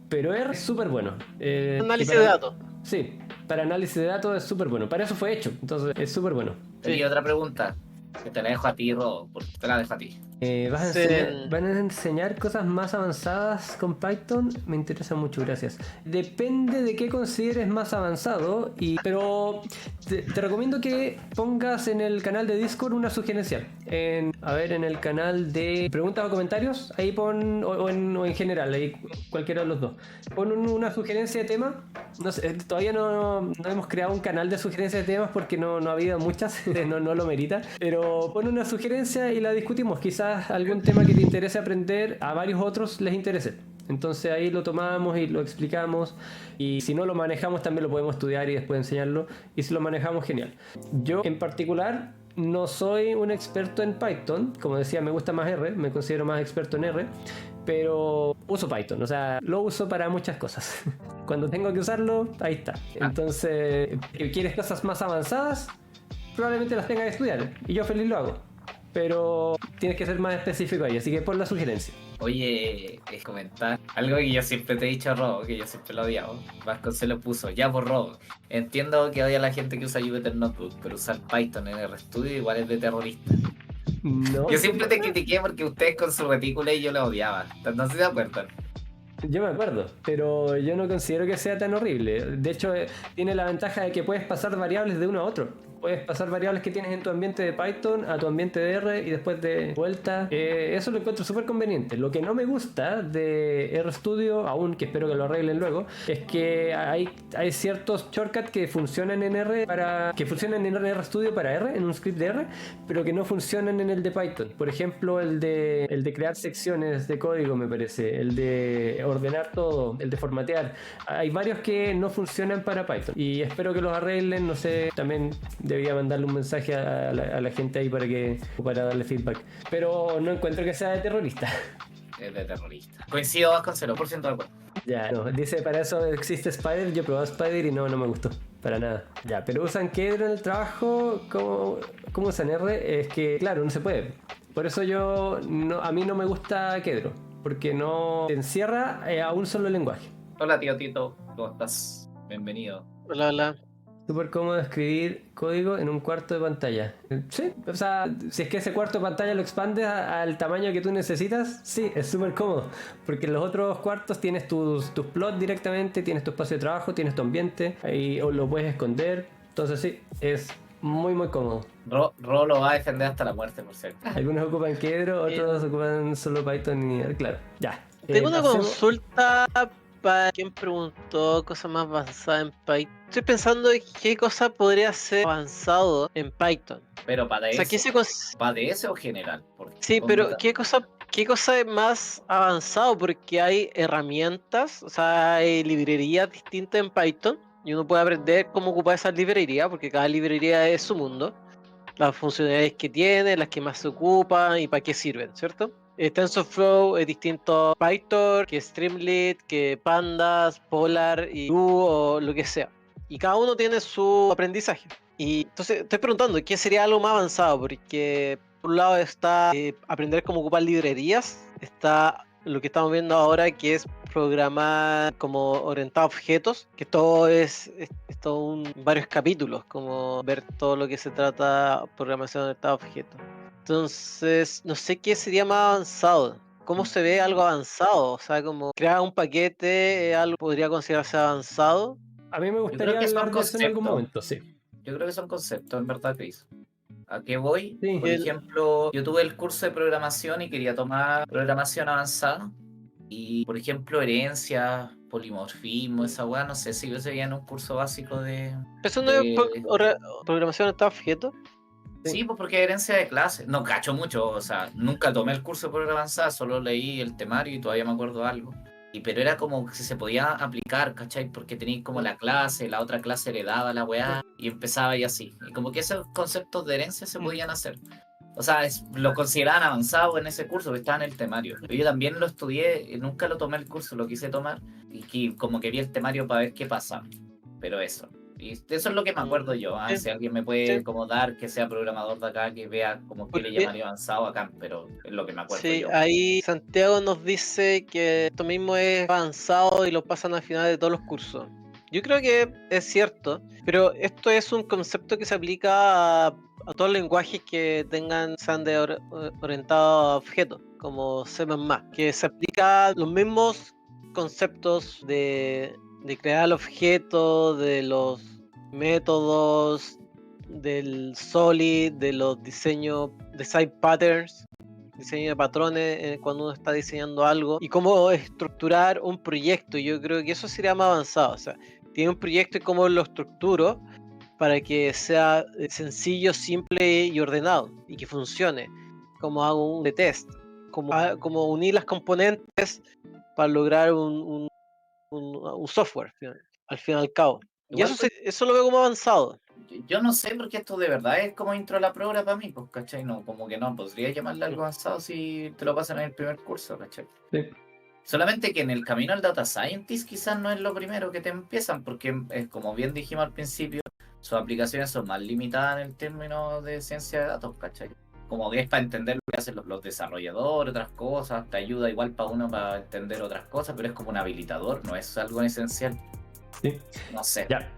Pero R es súper bueno. Análisis de datos. Sí, para análisis de datos es súper bueno. Para eso fue hecho. Entonces es súper bueno. Y otra pregunta, que te la dejo a ti, Rodo, porque te la dejo a ti. ¿Van a enseñar cosas más avanzadas con Python? Me interesa mucho, gracias. Depende de qué consideres más avanzado, pero te recomiendo que pongas en el canal de Discord una sugerencia. En el canal de preguntas o comentarios, ahí pon, o en general, ahí cualquiera de los dos. Pon una sugerencia de tema. No sé, todavía no hemos creado un canal de sugerencia de temas porque no ha habido muchas, no lo merita. Pero pon una sugerencia y la discutimos. Quizás algún tema que te interese aprender, a varios otros les interese. Entonces ahí lo tomamos y lo explicamos, y si no lo manejamos también lo podemos estudiar y después enseñarlo, y si lo manejamos, genial. Yo en particular no soy un experto en Python, como decía, me gusta más R, me considero más experto en R, pero uso Python, o sea, lo uso para muchas cosas. Cuando tengo que usarlo, ahí está. Entonces, si quieres cosas más avanzadas, probablemente las tengas que estudiar, y yo feliz lo hago. Pero tienes que ser más específico ahí, así que pon la sugerencia. Oye, es comentar algo que yo siempre te he dicho, Robo, que yo siempre lo odiaba. Vasconcelos puso, ya por Robo. Entiendo que odia a la gente que usa Jupyter Notebook, pero usar Python en RStudio igual es de terrorista. No, Yo siempre te critiqué porque ustedes con su retícula y yo la odiaba. No sé si te acuerdan. yo me acuerdo, pero yo no considero que sea tan horrible. De hecho, tiene la ventaja de que puedes pasar variables de uno a otro. Puedes pasar variables que tienes en tu ambiente de Python a tu ambiente de R y después de vuelta. Eso lo encuentro súper conveniente. Lo que no me gusta de RStudio, aún que espero que lo arreglen luego, es que hay ciertos shortcuts que funcionan en RStudio para R, en un script de R, pero que no funcionan en el de Python. Por ejemplo, el de crear secciones de código, me parece, el de ordenar todo, el de formatear. Hay varios que no funcionan para Python y espero que los arreglen. No sé, también debería mandarle un mensaje a la gente ahí para darle feedback, pero no encuentro que sea de terrorista. Es de terrorista. Coincido con 0% de acuerdo. Ya, no, dice para eso existe Spider. Yo probé Spider y no me gustó para nada. Ya, pero usan Kedro en el trabajo. ¿Cómo usan R? Es que claro, no se puede. Por eso a mí no me gusta Kedro, porque no te encierra a un solo lenguaje. Hola tío Tito, ¿cómo estás? Bienvenido. Hola, hola. Súper cómodo escribir código en un cuarto de pantalla. Sí, o sea, si es que ese cuarto de pantalla lo expandes al tamaño que tú necesitas, sí, es súper cómodo. Porque en los otros cuartos tienes tus plots directamente, tienes tu espacio de trabajo, tienes tu ambiente, ahí o lo puedes esconder. Entonces sí, es muy muy cómodo. Ro lo va a defender hasta la muerte, por cierto. Algunos ocupan Kedro, otros ocupan solo Python y claro, ya. Tengo una Pasemos- consulta para quien preguntó cosas más avanzadas en Python. Estoy pensando en qué cosa podría ser avanzado en Python. Pero para O sea, ¿qué eso, ¿para ese o general? Porque sí, pero qué cosa es más avanzado? Porque hay herramientas, o sea, hay librerías distintas en Python y uno puede aprender cómo ocupar esas librerías, porque cada librería es su mundo, las funcionalidades que tiene, las que más se ocupan y para qué sirven, ¿cierto? TensorFlow es distinto a PyTorch, que Streamlit, que Pandas, Polar y Duo o lo que sea. Y cada uno tiene su aprendizaje. Y entonces estoy preguntando, ¿qué sería algo más avanzado? Porque por un lado está aprender cómo ocupar librerías, está lo que estamos viendo ahora que es programar como orientado a objetos, que todo es todo varios capítulos, como ver todo lo que se trata programación orientada a objetos. Entonces, no sé qué sería más avanzado. ¿Cómo se ve algo avanzado? O sea, como crear un paquete, algo podría considerarse avanzado. A mí me Yo creo gustaría que son hablar de eso en algún conceptos. momento, sí. Yo creo que son conceptos, en verdad, Chris. ¿A qué voy? Sí. Por ejemplo, yo tuve el curso de programación y quería tomar programación avanzada. Y, por ejemplo, herencia, polimorfismo, esa weá, no sé si yo sería en un curso básico de... ¿Eso no es de- programación orientada a objetos? Sí, pues porque es herencia de clase. No cacho mucho, o sea, nunca tomé el curso de programación avanzada, solo leí el temario y todavía me acuerdo algo. Pero era como que se podía aplicar, ¿cachai? Porque tenéis como la clase, la otra clase heredaba la weá y empezaba y así. Y como que esos conceptos de herencia se podían hacer. O sea, lo consideraban avanzado en ese curso, que estaba en el temario. Pero yo también lo estudié, nunca lo tomé el curso, lo quise tomar. Y como que vi el temario para ver qué pasaba. Pero eso. Y eso es lo que me acuerdo yo. Sí. Si alguien me puede Sí. como dar, que sea programador de acá, que vea como que le Porque- llamaría avanzado acá. Pero es lo que me acuerdo Sí, yo. ahí Santiago nos dice que esto mismo es avanzado y lo pasan al final de todos los cursos. Yo creo que es cierto, pero esto es un concepto que se aplica a todos los lenguajes que sean orientados a objetos, como C++, que se aplica los mismos conceptos de crear el objeto, de los métodos, del solid, de los diseños, design patterns, diseño de patrones cuando uno está diseñando algo y cómo estructurar un proyecto. Yo creo que eso sería más avanzado. O sea, tiene un proyecto y cómo lo estructuro para que sea sencillo, simple y ordenado y que funcione. Como hago un de test, como unir las componentes para lograr un software al fin y al cabo. Y Igual eso lo veo como avanzado. Yo no sé porque esto de verdad es como intro a la programa para mí, pues, ¿cachai? No, como que no, podría llamarle algo avanzado si te lo pasan en el primer curso, ¿cachai? Sí. Solamente que en el camino al Data Scientist quizás no es lo primero que te empiezan, porque es como bien dijimos al principio, sus aplicaciones son más limitadas en el término de ciencia de datos, ¿cachai? Como que es para entender lo que hacen los desarrolladores, otras cosas, te ayuda igual para uno para entender otras cosas, pero es como un habilitador, no es algo esencial. Sí. No sé. Ya.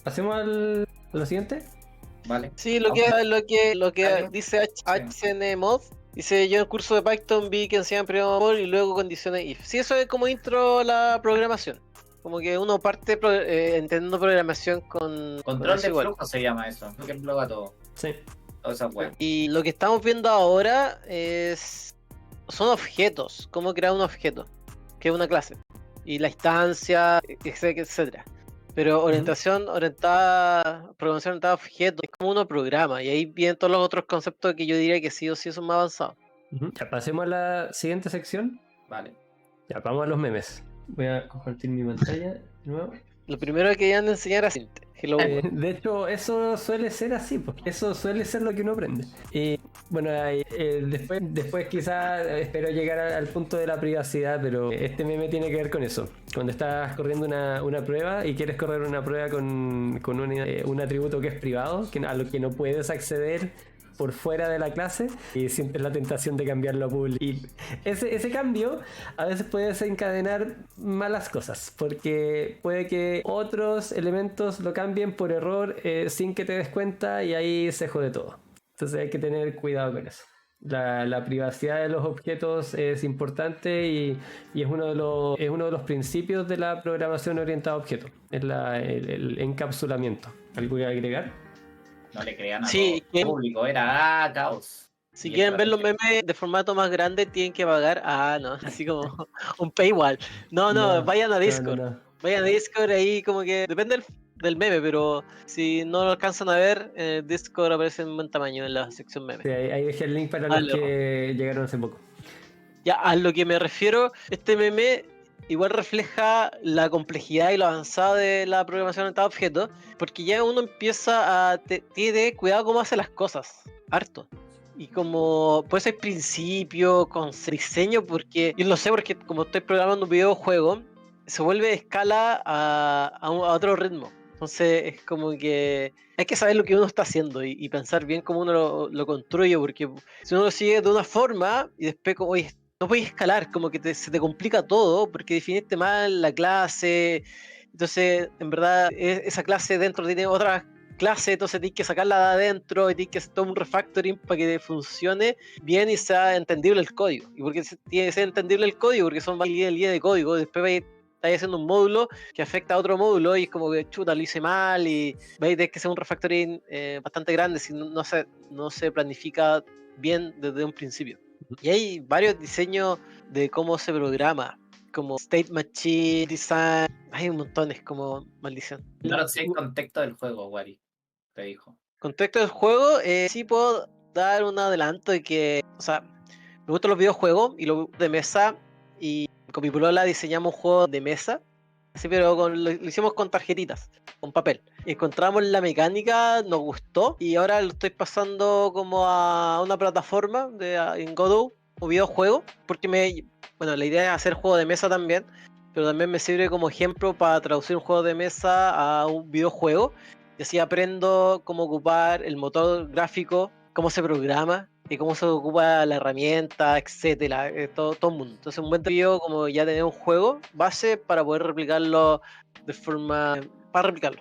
¿Pasemos a lo siguiente? ¿Vale? Sí, Aunque- lo que dice HNMod, dice yo en el curso de Python vi que enseñan programador y luego condiciones if. Sí, eso es como intro a la programación. Como que uno parte entendiendo programación con Control eso de igual. flujo se llama eso, que engloba todo, Sí. toda esa web. Y lo que estamos viendo ahora son objetos, cómo crear un objeto, que es una clase, y la instancia, etcétera. Pero programación orientada a objetos, es como uno programa, y ahí vienen todos los otros conceptos que yo diría que sí o sí son más avanzados. Ya, pasemos a la siguiente sección. Vale. Ya, vamos a los memes. Voy a compartir mi pantalla de nuevo. Lo primero que iban a enseñar a Sinte. Hello World. De hecho, eso suele ser así, porque eso suele ser lo que uno aprende. Y bueno, después quizás espero llegar al punto de la privacidad, pero este meme tiene que ver con eso. Cuando estás corriendo una prueba y quieres correr una prueba con un atributo que es privado, a lo que no puedes acceder por fuera de la clase, y sientes la tentación de cambiarlo a público. Y ese cambio a veces puede desencadenar malas cosas, porque puede que otros elementos lo cambien por error sin que te des cuenta, y ahí se jode todo. Entonces hay que tener cuidado con eso. La privacidad de los objetos es importante, y es uno de los principios de la programación orientada a objetos. Es el encapsulamiento. ¿Algo que agregar? No le crean a Sí, todo público, era caos. Si Y quieren esto ver los era- memes de formato más grande, tienen que pagar. Ah, no, así como un paywall. No, No, vayan a no, Discord. no. Vayan a Discord ahí, como que depende del meme, pero si no lo alcanzan a ver, en el Discord aparece en buen tamaño en la sección meme. Sí, ahí dejé el link para los Dale, que llegaron hace poco. ya, a lo que me refiero, este meme igual refleja la complejidad y lo avanzado de la programación orientada a objetos, porque ya uno empieza tiene cuidado cómo hace las cosas, harto. Y como pues hay principio con diseño, porque yo lo sé porque como estoy programando un videojuego, se vuelve de escala a otro ritmo. Entonces es como que hay que saber lo que uno está haciendo y pensar bien cómo uno lo construye, porque si uno lo sigue de una forma y después como, oye, no puedes escalar, como que se te complica todo porque definiste mal la clase. Entonces, en verdad, esa clase dentro tiene otra clase, entonces tienes que sacarla de adentro y tienes que hacer todo un refactoring para que funcione bien y sea entendible el código. ¿Y porque tiene que ser entendible el código? Porque son varias líneas de código. Después estáis haciendo un módulo que afecta a otro módulo y es como que chuta, lo hice mal y vais a tener que hacer un refactoring bastante grande si no se planifica bien desde un principio. Y hay varios diseños de cómo se programa, como State Machine Design, hay un montón, es como maldición. Claro, sí, el contexto del juego, Wari, te dijo. Contexto del juego, sí puedo dar un adelanto de que, o sea, me gustan los videojuegos y los de mesa, y con mi polola diseñamos un juego de mesa, sí, pero lo hicimos con tarjetitas, con papel. Encontramos la mecánica, nos gustó y ahora lo estoy pasando como a una plataforma en Godot o videojuego, porque bueno, la idea es hacer juego de mesa también, pero también me sirve como ejemplo para traducir un juego de mesa a un videojuego, y así aprendo cómo ocupar el motor gráfico, cómo se programa y cómo se ocupa la herramienta, etcétera, todo el mundo. Entonces, un buen desafío como ya tener un juego base para poder replicarlo de forma. Para replicarlo.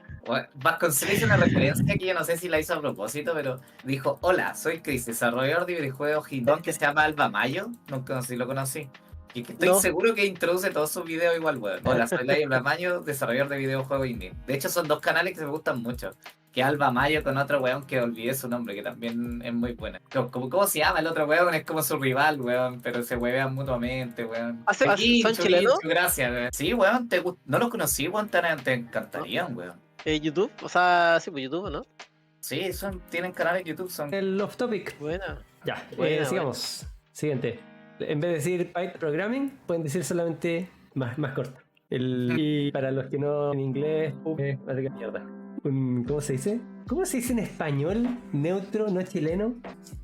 Vasconcelos hizo una referencia que yo no sé si la hizo a propósito, pero dijo: Hola, soy Chris, desarrollador de videojuegos Hidon que se llama Alba Mayo. No sé si lo conocí. Y que estoy No. seguro que introduce todos sus videos igual, weón. Hola, soy Alba Mayo, desarrollador de videojuegos indie. De hecho, son dos canales que me gustan mucho. Que Alba Mayo con otro weón que olvidé su nombre, que también es muy buena. ¿Cómo se llama el otro weón? Es como su rival, weón, pero se huevean mutuamente, weón. ¿Son chilenos? Gracias, weón. Sí, weón, no los conocí, weón, te encantarían, weón. YouTube, o sea, sí, pues YouTube, ¿no? Sí, tienen canales de YouTube, son... El off topic. Buena. Ya, Buena, sigamos. Siguiente. En vez de decir Python Programming, pueden decir solamente más corto. Y para los que no en inglés, vale que mierda. ¿Cómo se dice? ¿Cómo se dice en español? Neutro, no chileno.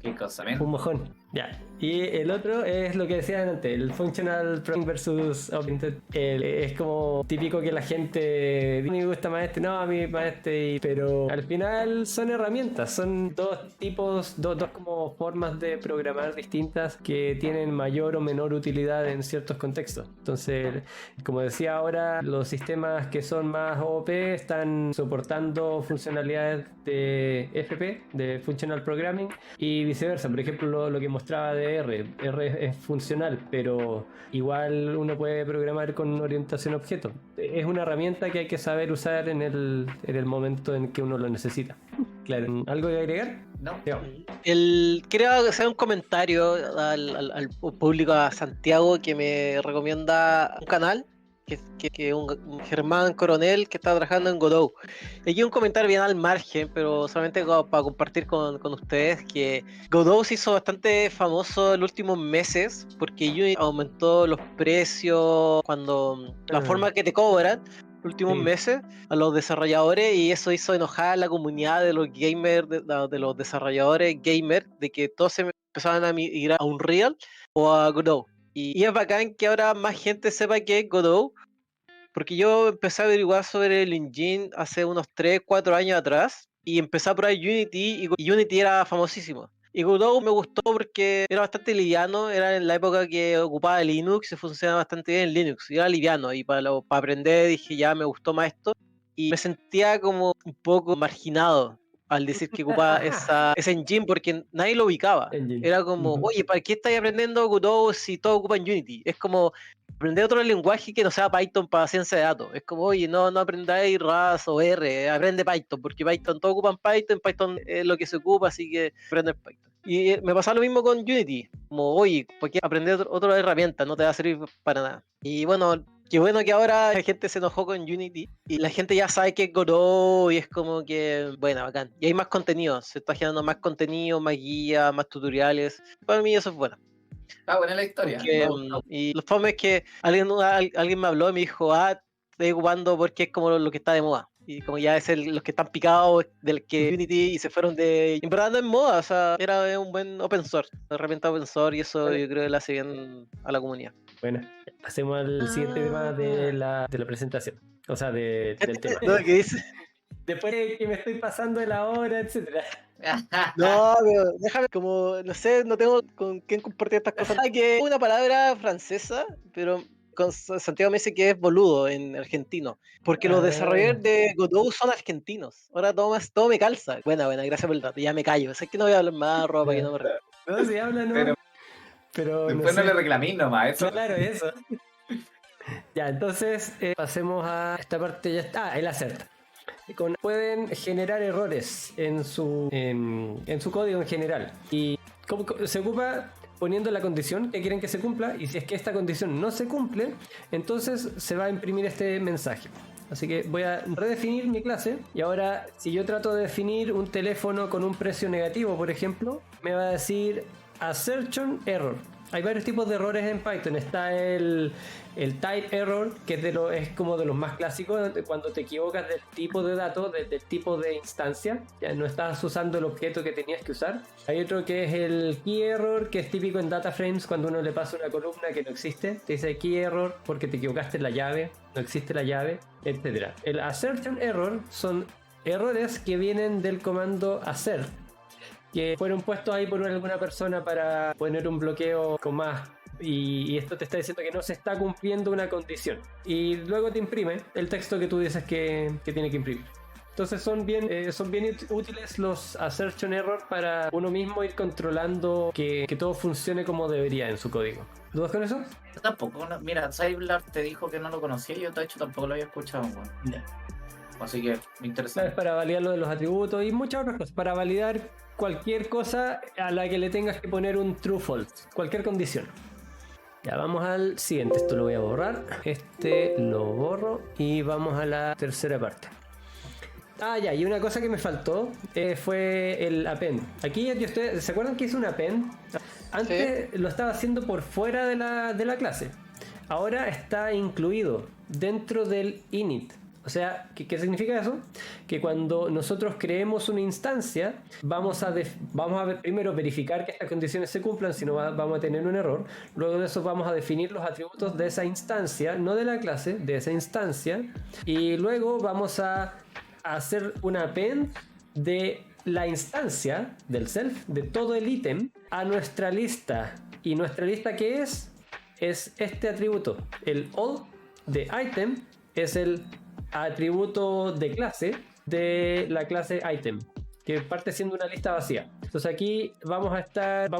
¿Qué cosa? Un mojón. Ya. Y el otro es lo que decían antes, el functional programming versus oriented. Es como típico que la gente dice, me gusta más este, no, a mí más este, pero al final son herramientas, son dos tipos, dos como formas de programar distintas que tienen mayor o menor utilidad en ciertos contextos. Entonces, como decía ahora, los sistemas que son más OP están soportando funcionalidades de FP, de Functional Programming, y viceversa. Por ejemplo, lo que mostraba de R es funcional, pero igual uno puede programar con orientación a objeto. Es una herramienta que hay que saber usar en el momento en que uno lo necesita. Claro, ¿algo que agregar? No. Quería hacer un comentario al público, a Santiago, que me recomienda un canal, que un Germán Coronel que está trabajando en Godot. Y aquí un comentario bien al margen, pero solamente para compartir con ustedes, que Godot se hizo bastante famoso en los últimos meses porque Unity aumentó los precios, cuando la forma que te cobran los últimos meses a los desarrolladores, y eso hizo enojar a la comunidad de los gamers, de los desarrolladores gamers, de que todos se empezaban a migrar a Unreal o a Godot. Y es bacán que ahora más gente sepa que es Godot, porque yo empecé a averiguar sobre el engine hace unos 3, 4 años atrás, y empecé a probar Unity, y Unity era famosísimo. Y Godot me gustó porque era bastante liviano, era en la época que ocupaba Linux y funcionaba bastante bien en Linux, y era liviano, y para aprender dije, ya me gustó más esto, y me sentía como un poco marginado al decir que ocupaba ese engine, porque nadie lo ubicaba. Era como, oye, ¿para qué estáis aprendiendo Godot si todos ocupan Unity? Es como aprender otro lenguaje que no sea Python para ciencia de datos. Es como, oye, no aprendáis RAS o R, aprende Python, porque Python, todos ocupan Python es lo que se ocupa, así que aprende Python. Y me pasa lo mismo con Unity, como, oye, ¿por qué aprender otra herramienta? No te va a servir para nada. Y bueno, qué bueno que ahora la gente se enojó con Unity y la gente ya sabe que es Godot, y es como que, bueno, bacán. Y hay más contenido, se está generando más contenido, más guías, más tutoriales. Para mí eso es bueno. Está buena la historia. Porque, y los fome es que alguien me habló y me dijo, estoy ocupando porque es como lo que está de moda. Y como ya es los que están picados del que Unity y se fueron de... En verdad no es moda, o sea, era un buen open source, una herramienta open source, y eso yo creo que le hace bien a la comunidad. Bueno, pasemos al siguiente tema de la presentación. O sea, del tema. ¿No? ¿Qué dice? Después de que me estoy pasando de la hora, etcétera. No, pero déjame, como, no sé, no tengo con quién compartir estas cosas. Que es una palabra francesa, pero Santiago me dice que es boludo en argentino, porque los desarrolladores de Godot son argentinos. Ahora todo me calza. Buena, gracias por el dato, ya me callo. Sé que no voy a hablar más, ropa, que no me río. No, si habla, no. Pero después no le reclamís nomás, eso. Claro, eso. Ya, entonces pasemos a esta parte. Ya está, el assert. Pueden generar errores en su código en general. Y se ocupa poniendo la condición que quieren que se cumpla, y si es que esta condición no se cumple, entonces se va a imprimir este mensaje. Así que voy a redefinir mi clase, y ahora si yo trato de definir un teléfono con un precio negativo, por ejemplo, me va a decir assertion error. Hay varios tipos de errores en Python. Está el type error, que es como de los más clásicos, cuando te equivocas del tipo de dato, del tipo de instancia, ya no estás usando el objeto que tenías que usar. Hay otro que es el key error, que es típico en data frames, cuando uno le pasa una columna que no existe, te dice key error porque te equivocaste en la llave, no existe la llave, etc. El assertion error son errores que vienen del comando assert, que fueron puestos ahí por alguna persona para poner un bloqueo con más, y esto te está diciendo que no se está cumpliendo una condición, y luego te imprime el texto que tú dices que tiene que imprimir. Entonces son bien útiles los assertion error para uno mismo ir controlando que todo funcione como debería en su código. ¿Dudas con eso? Yo tampoco, mira, Cyberlar te dijo que no lo conocía, yo de hecho tampoco lo había escuchado, bueno. Yeah. Así que me interesa. Es para validar lo de los atributos y muchas otras cosas, para validar cualquier cosa a la que le tengas que poner un true false, cualquier condición. Ya, vamos al siguiente. Esto lo voy a borrar, este lo borro, y vamos a la tercera parte. Ya, y una cosa que me faltó fue el append. Aquí, ¿se acuerdan que hice un append? Antes lo estaba haciendo por fuera de la clase. Ahora está incluido dentro del init. O sea, ¿qué significa eso? Que cuando nosotros creemos una instancia, vamos a primero verificar que estas condiciones se cumplan, si no vamos a tener un error. Luego de eso vamos a definir los atributos de esa instancia, no de la clase, de esa instancia. Y luego vamos a hacer una append de la instancia del self, de todo el ítem, a nuestra lista. ¿Y nuestra lista qué es? Es este atributo. El all de item es el atributo de clase de la clase item, que parte siendo una lista vacía. Entonces aquí vamos a estar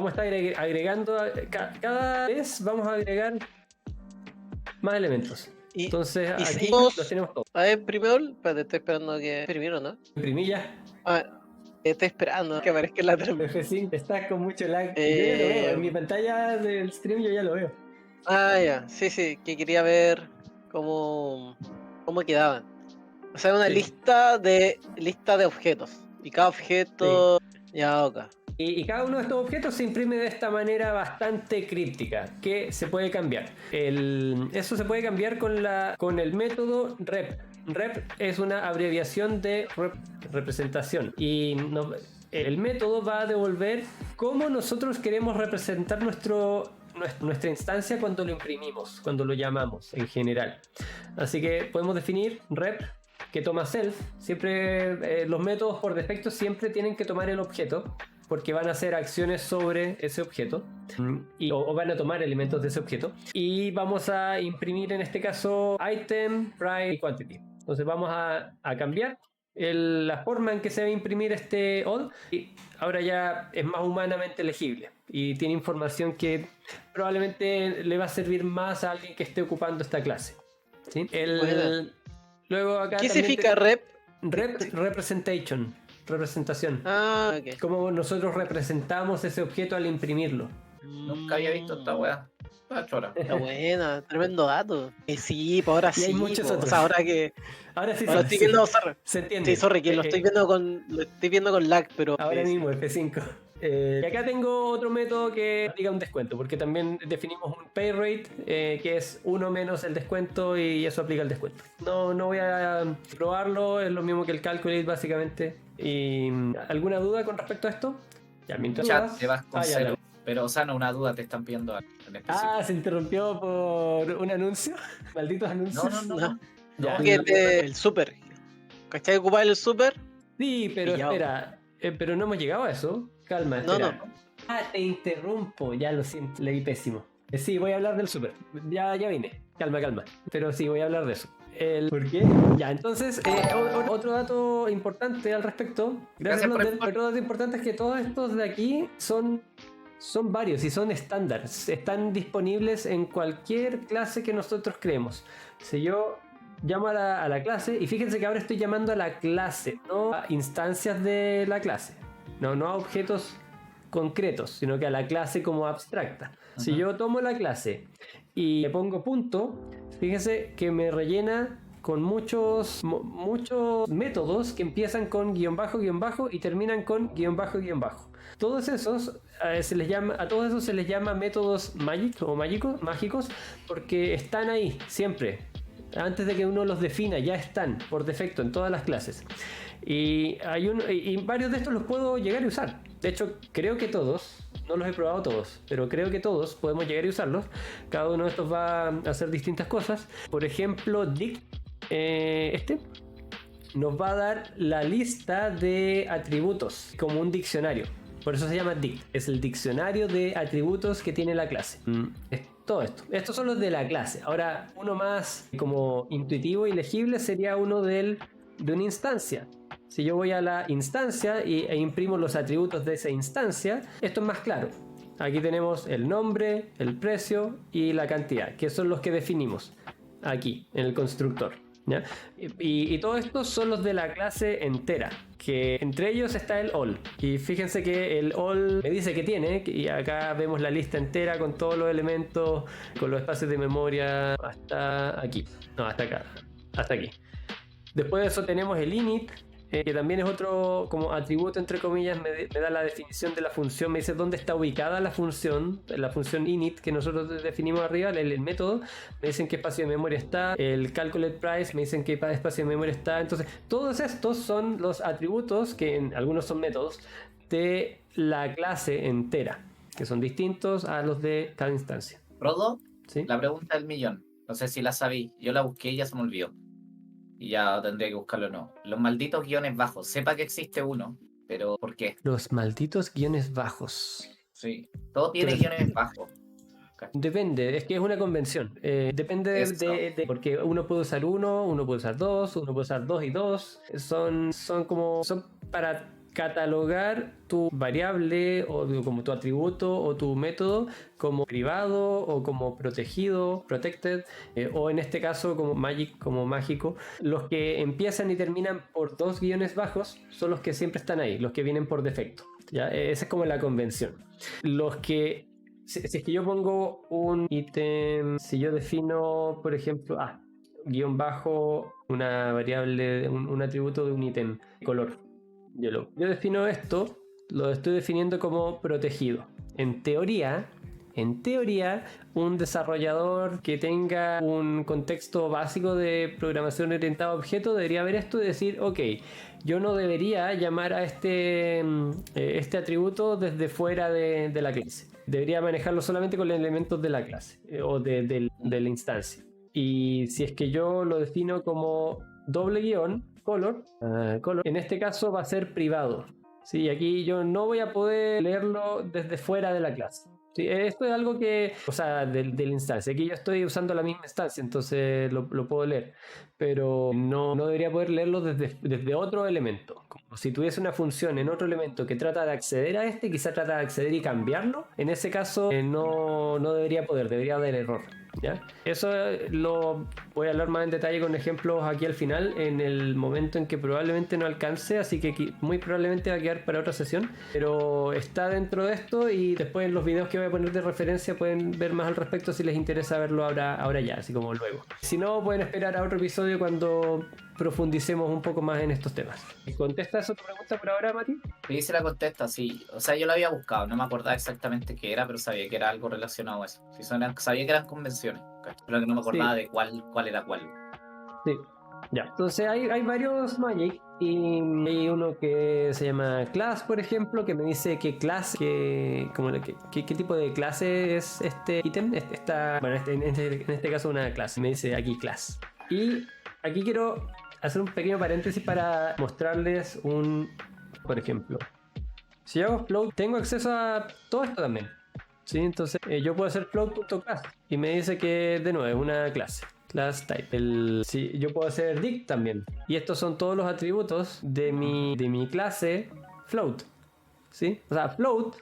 agregando, cada vez vamos a agregar más elementos. Entonces aquí los tenemos todos. A ver, primero, espérate, estoy esperando que primero, ¿no? Imprimí ya. Estoy esperando que aparezca la trama. F5, estás con mucho lag. Yo ya lo veo, en mi pantalla del stream yo ya lo veo. Ya, sí, que quería ver cómo quedaban. O sea, una lista de objetos. Y cada objeto... Sí. Ya, ok. Y cada uno de estos objetos se imprime de esta manera bastante críptica, que se puede cambiar. Eso se puede cambiar con el método rep. Rep es una abreviación de representación. Y el método va a devolver cómo nosotros queremos representar nuestra instancia cuando lo imprimimos, cuando lo llamamos en general. Así que podemos definir rep, que toma self. Siempre los métodos por defecto siempre tienen que tomar el objeto, porque van a hacer acciones sobre ese objeto o van a tomar elementos de ese objeto. Y vamos a imprimir en este caso item, price y quantity. Entonces vamos a cambiar la forma en que se va a imprimir este all, y ahora ya es más humanamente legible y tiene información que probablemente le va a servir más a alguien que esté ocupando esta clase. ¿Sí? Luego acá ¿qué significa rep? Representación. Ok. Cómo nosotros representamos ese objeto al imprimirlo. Nunca había visto esta weá. Está buena, tremendo dato. Sí, pues ahora y sí. Hay muchos otros. O sea, ahora sí lo estoy viendo, sorry. Se entiende. Sí, sorry, que lo estoy viendo con lag, pero. Ahora mismo, F5. Y acá tengo otro método que aplica un descuento, porque también definimos un pay rate, que es 1 menos el descuento, y eso aplica el descuento. No voy a probarlo, es lo mismo que el calculate básicamente. ¿Y alguna duda con respecto a esto? Ya, mientras Chat, te vas con cero. Ya. Pero, Sano, una duda te están pidiendo en específico. Se interrumpió por un anuncio. Malditos anuncios. No. Ya. El super. ¿Cachai? ¿Ocupar el super? Sí, pero Pillado. espera. Pero no hemos llegado a eso. Calma, espera. No. Te interrumpo. Ya lo siento, leí pésimo. Sí, voy a hablar del super. Ya vine. Calma. Pero sí, voy a hablar de eso. ¿Por qué? Ya, entonces, otro dato importante al respecto. Gracias, Blondel. Otro dato importante es que todos estos de aquí son varios y son estándar. Están disponibles en cualquier clase que nosotros creemos. Si yo llamo a la clase, y fíjense que ahora estoy llamando a la clase, no a instancias de la clase. No a objetos concretos, sino que a la clase como abstracta. Uh-huh. Si yo tomo la clase y le pongo punto, fíjense que me rellena con muchos métodos que empiezan con guión bajo y terminan con guión bajo. Todos esos a todos esos se les llama métodos mágicos, porque están ahí siempre. Antes de que uno los defina, ya están por defecto en todas las clases. Y varios de estos los puedo llegar a usar. De hecho, creo que todos, no los he probado todos, pero creo que todos podemos llegar a usarlos. Cada uno de estos va a hacer distintas cosas. Por ejemplo, dict, nos va a dar la lista de atributos como un diccionario. Por eso se llama dict. Es el diccionario de atributos que tiene la clase. Es todo esto. Estos son los de la clase. Ahora, uno más como intuitivo y legible sería uno de una instancia. Si yo voy a la instancia e imprimo los atributos de esa instancia, esto es más claro. Aquí tenemos el nombre, el precio y la cantidad, que son los que definimos aquí en el constructor, ¿ya? Y todos estos son los de la clase entera, que entre ellos está el all. Y fíjense que el all me dice que tiene, y acá vemos la lista entera con todos los elementos, con los espacios de memoria hasta aquí. No, hasta acá, hasta aquí. Después de eso tenemos el init, que también es otro como atributo, entre comillas, me da la definición de la función, me dice dónde está ubicada la función init que nosotros definimos arriba, el método, me dicen qué espacio de memoria está, el calculate price, me dicen qué espacio de memoria está. Entonces, todos estos son los atributos, que algunos son métodos, de la clase entera, que son distintos a los de cada instancia. Rodo, ¿Sí? la pregunta del millón. No sé si la sabí. Yo la busqué y ya se me olvidó. Y ya tendré que buscarlo o no. Los malditos guiones bajos. Sepa que existe uno, pero ¿por qué? Los malditos guiones bajos. Sí. Todo tiene guiones bajos. Depende, es que es una convención. Depende porque uno puede usar uno puede usar dos y dos. Son para catalogar tu variable o como tu atributo o tu método como privado o como protegido, protected, o en este caso como magic, como mágico. Los que empiezan y terminan por 2 guiones bajos son los que siempre están ahí, los que vienen por defecto. ¿Ya? Esa es como la convención. Los que, si es que yo pongo un ítem, si yo defino, por ejemplo, guión bajo, una variable, un atributo de un ítem, color. Yo defino esto, lo estoy definiendo como protegido. En teoría, un desarrollador que tenga un contexto básico de programación orientada a objetos debería ver esto y decir, ok, yo no debería llamar a este atributo desde fuera de la clase. Debería manejarlo solamente con los elementos de la clase o de la instancia. Y si es que yo lo defino como doble guión, color, en este caso va a ser privado. Sí, aquí yo no voy a poder leerlo desde fuera de la clase. Sí, esto es algo que, o sea, de la instancia. Aquí yo estoy usando la misma instancia, entonces lo puedo leer. Pero no debería poder leerlo desde otro elemento. Como si tuviese una función en otro elemento que trata de acceder a quizá trata de acceder y cambiarlo. En ese caso, no debería poder, debería dar error. ¿Ya? Eso lo voy a hablar más en detalle con ejemplos aquí al final, en el momento en que probablemente no alcance, así que muy probablemente va a quedar para otra sesión, pero está dentro de esto y después en los videos que voy a poner de referencia pueden ver más al respecto si les interesa verlo ahora ya, así como luego. Si no, pueden esperar a otro episodio cuando profundicemos un poco más en estos temas. ¿Contesta eso tu pregunta por ahora, Mati? Sí, se la contesta, sí. O sea, yo lo había buscado, no me acordaba exactamente qué era, pero sabía que era algo relacionado a eso. Sí, sabía que eran convenciones, pero que no me acordaba de cuál era cuál. Sí. Ya, entonces hay varios Magic y hay uno que se llama Class, por ejemplo, que me dice qué clase, qué tipo de clase es este ítem. En este caso una clase, me dice aquí Class. Y aquí quiero hacer un pequeño paréntesis para mostrarles por ejemplo, si yo hago float, tengo acceso a todo esto también. ¿Sí? Entonces yo puedo hacer float.class y me dice que de nuevo es una clase. Class type. Yo puedo hacer dict también. Y estos son todos los atributos de mi clase float. ¿Sí? O sea, float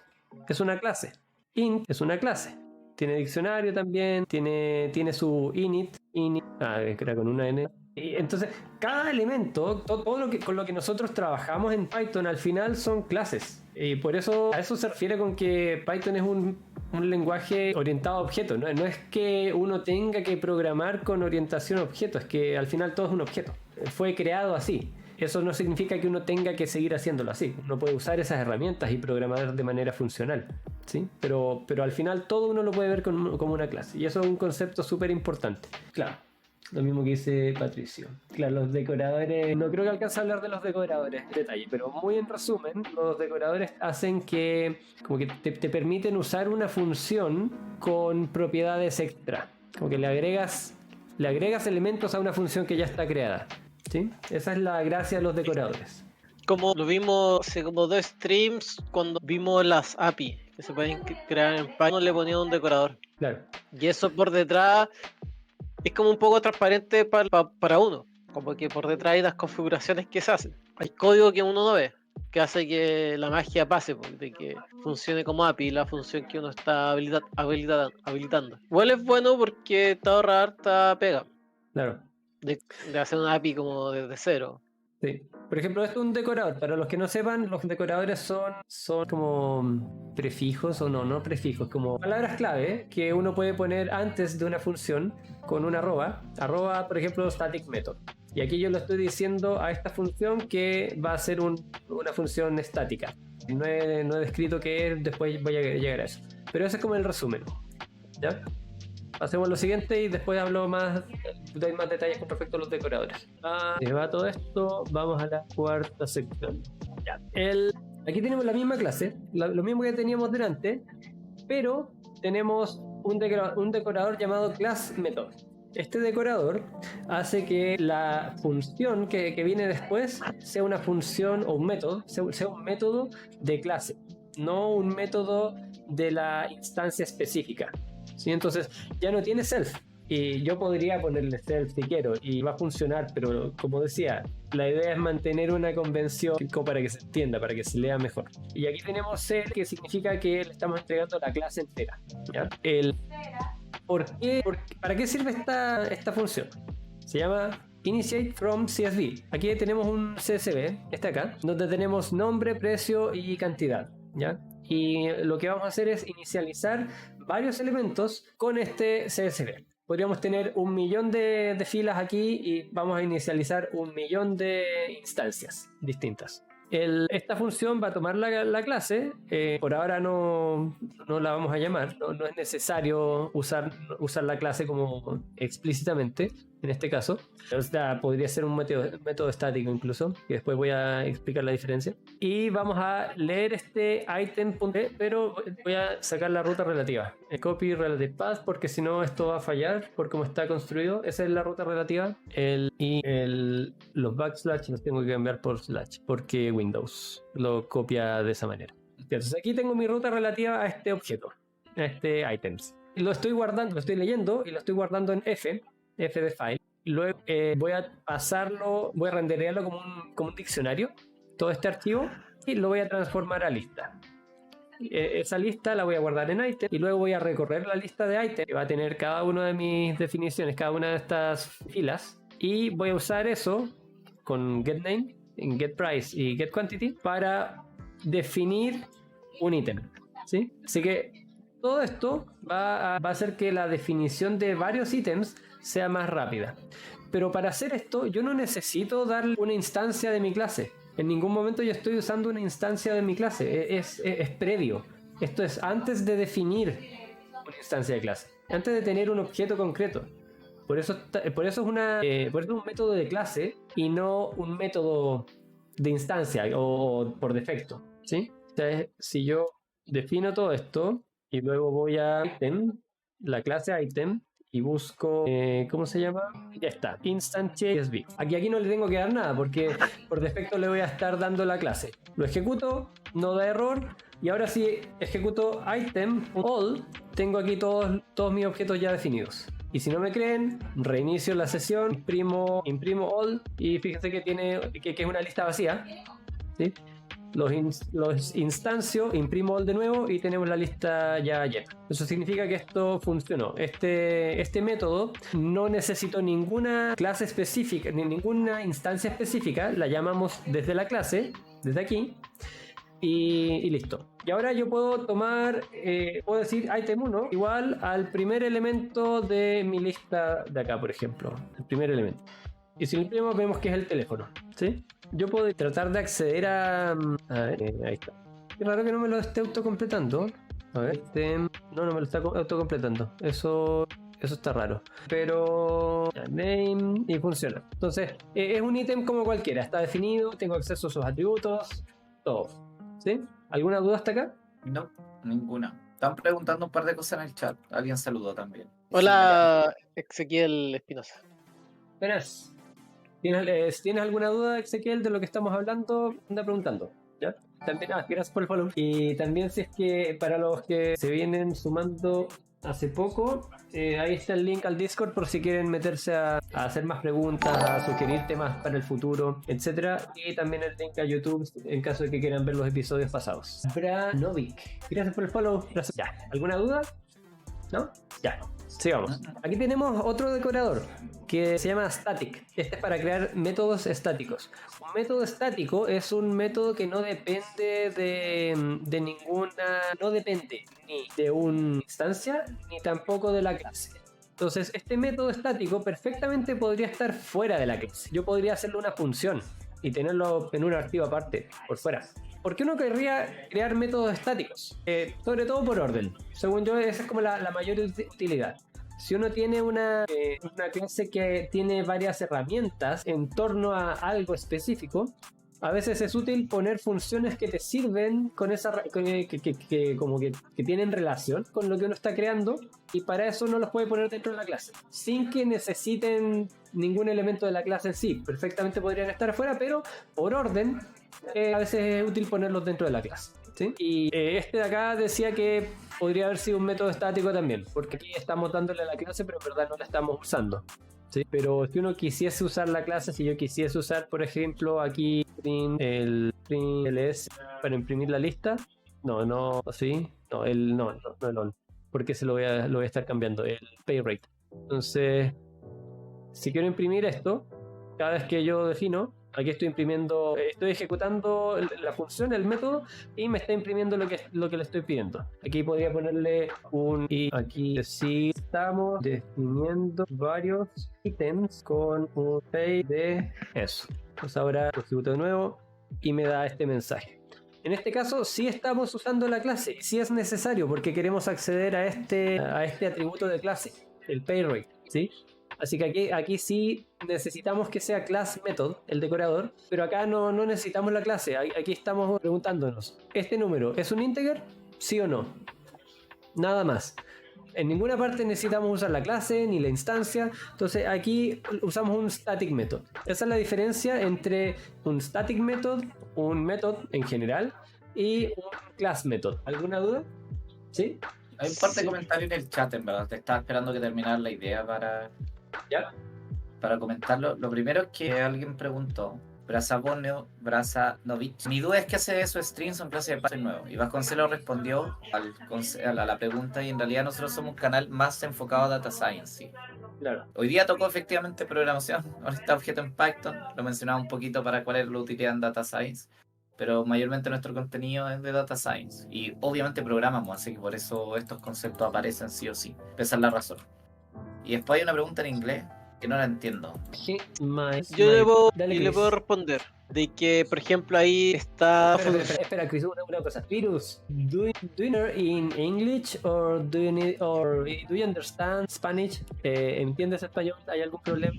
es una clase. Int es una clase. Tiene diccionario también. Tiene su init. Era con una n. Y entonces, cada elemento, todo con lo que nosotros trabajamos en Python al final son clases. Y por eso a eso se refiere con que Python es un lenguaje orientado a objetos. No es que uno tenga que programar con orientación a objetos, es que al final todo es un objeto. Fue creado así. Eso no significa que uno tenga que seguir haciéndolo así. Uno puede usar esas herramientas y programar de manera funcional, ¿sí? Pero al final todo uno lo puede ver como una clase. Y eso es un concepto súper importante. Claro. Lo mismo que dice Patricio. Claro, los decoradores... No creo que alcance a hablar de los decoradores en detalle, pero muy en resumen, los decoradores hacen que... como que te permiten usar una función con propiedades extra. Como que le agregas elementos a una función que ya está creada. ¿Sí? Esa es la gracia de los decoradores. Como lo vimos hace como 2 streams cuando vimos las API que se pueden crear en Python, le ponía un decorador. Claro. Y eso por detrás es como un poco transparente para uno. Como que por detrás hay las configuraciones que se hacen. Hay código que uno no ve, que hace que la magia pase, de que funcione como API, la función que uno está habilitando. Igual es bueno porque te ahorra harta pega. Claro. De hacer una API como desde cero. Sí. Por ejemplo, esto es un decorador. Para los que no sepan, los decoradores son como prefijos o no prefijos, como palabras clave que uno puede poner antes de una función con una arroba, por ejemplo, static method. Y aquí yo lo estoy diciendo a esta función que va a ser una función estática. No he descrito qué es, después voy a llegar a eso. Pero ese es como el resumen. ¿Ya? Hacemos lo siguiente y después hablo más, doy más detalles con respecto a los decoradores. Se va todo esto, vamos a la cuarta sección. Ya. Aquí tenemos la misma clase, lo mismo que teníamos delante, pero tenemos un decorador llamado class method. Este decorador hace que la función que viene después sea una función o un método, sea un método de clase, no un método de la instancia específica. ¿Sí? Entonces ya no tiene self. Y yo podría ponerle self si quiero y va a funcionar, pero como decía, la idea es mantener una convención como para que se entienda, para que se lea mejor. Y aquí tenemos self, que significa que le estamos entregando la clase entera. ¿Ya? ¿Para qué sirve esta función? Se llama Initiate from CSV. Aquí tenemos un CSV, este acá, donde tenemos nombre, precio y cantidad. ¿Ya? Y lo que vamos a hacer es inicializar varios elementos con este CSV. Podríamos tener 1.000.000 de filas aquí y vamos a inicializar 1.000.000 de instancias distintas. Esta función va a tomar la clase, por ahora no la vamos a llamar, no es necesario usar la clase como explícitamente en este caso. O sea, podría ser un método estático incluso, que después voy a explicar la diferencia. Y vamos a leer este item.d, pero voy a sacar la ruta relativa. Copy relative path, porque si no esto va a fallar por cómo está construido. Esa es la ruta relativa. Los backslash los tengo que cambiar por slash, porque Windows lo copia de esa manera. Entonces aquí tengo mi ruta relativa a este objeto, a este items. Lo estoy guardando, lo estoy leyendo y lo estoy guardando en F de file. Luego voy a pasarlo, voy a renderearlo como un diccionario, todo este archivo, y lo voy a transformar a lista. Esa lista la voy a guardar en item y luego voy a recorrer la lista de items que va a tener cada una de mis definiciones, cada una de estas filas, y voy a usar eso con getName, getPrice y getQuantity para definir un ítem, ¿sí? Así que todo esto va a hacer que la definición de varios ítems sea más rápida. Pero para hacer esto yo no necesito darle una instancia de mi clase. En ningún momento yo estoy usando una instancia de mi clase. Es previo. Esto es antes de definir una instancia de clase. Antes de tener un objeto concreto. Por eso es un método de clase y no un método de instancia o por defecto, ¿sí? O sea, si yo defino todo esto y luego voy a item, la clase item, y busco, ¿cómo se llama? Ya está, instance.csv. Aquí no le tengo que dar nada porque por defecto le voy a estar dando la clase. Lo ejecuto, no da error, y ahora si ejecuto item.all, tengo aquí todos mis objetos ya definidos. Y si no me creen, reinicio la sesión, imprimo all, y fíjense que es una lista vacía, ¿sí? Los instancio, imprimo all de nuevo y tenemos la lista ya llena. Eso significa que esto funcionó. Este método no necesito ninguna clase específica, ni ninguna instancia específica. La llamamos desde la clase, desde aquí, y listo. Y ahora yo puedo puedo decir item 1 igual al primer elemento de mi lista de acá, por ejemplo. El primer elemento. Y si lo imprimimos vemos que es el teléfono, ¿sí? Yo puedo tratar de acceder a ver, ahí está. Qué raro que no me lo esté autocompletando. A ver, no me lo está autocompletando. Eso está raro. Pero name y funciona. Entonces, es un ítem como cualquiera. Está definido, tengo acceso a sus atributos, todo. ¿Sí? ¿Alguna duda hasta acá? No, ninguna. Están preguntando un par de cosas en el chat. Alguien saludó también. Hola, Ezequiel Espinosa. Buenas. ¿Tienes alguna duda, Ezequiel, de lo que estamos hablando? Anda preguntando, ¿ya? También, gracias por el follow. Y también, si es que para los que se vienen sumando hace poco, ahí está el link al Discord por si quieren meterse a hacer más preguntas, a sugerir temas para el futuro, etcétera. Y también el link a YouTube en caso de que quieran ver los episodios pasados. Branovic, gracias por el follow. Gracias. Ya, ¿alguna duda? ¿No? Ya. Sigamos. Aquí tenemos otro decorador que se llama static. Este es para crear métodos estáticos. Un método estático es un método que no depende de ninguna... No depende ni de una instancia ni tampoco de la clase. Entonces, este método estático perfectamente podría estar fuera de la clase. Yo podría hacerle una función y tenerlo en un archivo aparte, por fuera. ¿Por qué uno querría crear métodos estáticos? Sobre todo por orden. Según yo, esa es como la mayor utilidad. Si uno tiene una clase que tiene varias herramientas en torno a algo específico, a veces es útil poner funciones que te sirven con esa que tienen relación con lo que uno está creando, y para eso uno los puede poner dentro de la clase sin que necesiten ningún elemento de la clase en sí. Perfectamente podrían estar afuera, pero por orden a veces es útil ponerlos dentro de la clase, ¿sí? Y este de acá decía que podría haber sido un método estático también, porque aquí estamos dándole a la clase pero en verdad no la estamos usando. Sí, pero si uno quisiese usar la clase, si yo quisiese usar, por ejemplo, aquí el print ls para imprimir la lista, no, el all, porque se lo voy a estar cambiando, el pay rate. Entonces, si quiero imprimir esto, cada vez que yo defino, aquí estoy imprimiendo, estoy ejecutando la función, el método, y me está imprimiendo lo que le estoy pidiendo. Aquí podría ponerle y aquí sí estamos definiendo varios ítems con un pay de eso. Pues ahora lo ejecuto de nuevo y me da este mensaje. En este caso sí estamos usando la clase, sí es necesario porque queremos acceder a este atributo de clase, el pay rate, ¿sí? Así que aquí sí necesitamos que sea class method, el decorador, pero acá no necesitamos la clase. Aquí estamos preguntándonos, ¿este número es un integer? ¿Sí o no? Nada más. En ninguna parte necesitamos usar la clase ni la instancia, entonces aquí usamos un static method. Esa es la diferencia entre un static method, un method en general, y un class method. ¿Alguna duda? ¿Sí? Hay un par de comentarios en el chat, en verdad. Te estaba esperando que terminara la idea para comentarlo. Lo primero es que alguien preguntó, Brazanovich, mi duda es que hace eso strings en clase de Python nuevo. Y Vasconcelos respondió a la pregunta, y en realidad nosotros somos un canal más enfocado a Data Science, sí. Claro. Hoy día tocó efectivamente programación, ahora está objeto en Python, lo mencionaba un poquito para cuál es la utilidad en Data Science, pero mayormente nuestro contenido es de Data Science, y obviamente programamos, así que por eso estos conceptos aparecen sí o sí, esa es la razón. Y después hay una pregunta en inglés que no la entiendo. Yo le puedo responder de que, por ejemplo, ahí está... Espera, Chris, una cosa. Virus, do you know in English or do you understand Spanish? ¿Entiendes español? ¿Hay algún problema?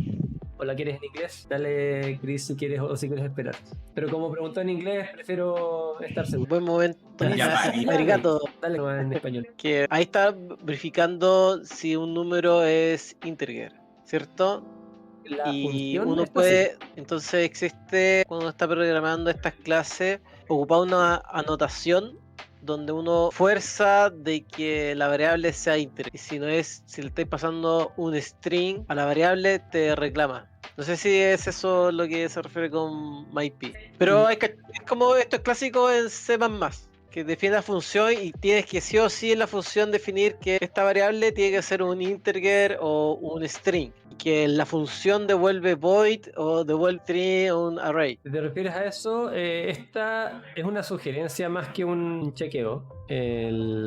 ¿O la quieres en inglés? Dale, Chris, si quieres o si quieres esperar. Pero como preguntó en inglés, prefiero estar seguro. Buen momento. Arigato. Dale en español. Que ahí está verificando si un número es integer, ¿cierto? Y uno puede, entonces existe, cuando está programando estas clases, ocupar una anotación donde uno fuerza de que la variable sea integer. Y si no es, si le estáis pasando un string a la variable, te reclama. No sé si es eso lo que se refiere con myp. Pero es como esto es clásico en C++, que define la función y tienes que sí o sí en la función definir que esta variable tiene que ser un integer o un string. Que la función devuelve void o devuelve string o un array. Si te refieres a eso, esta es una sugerencia más que un chequeo.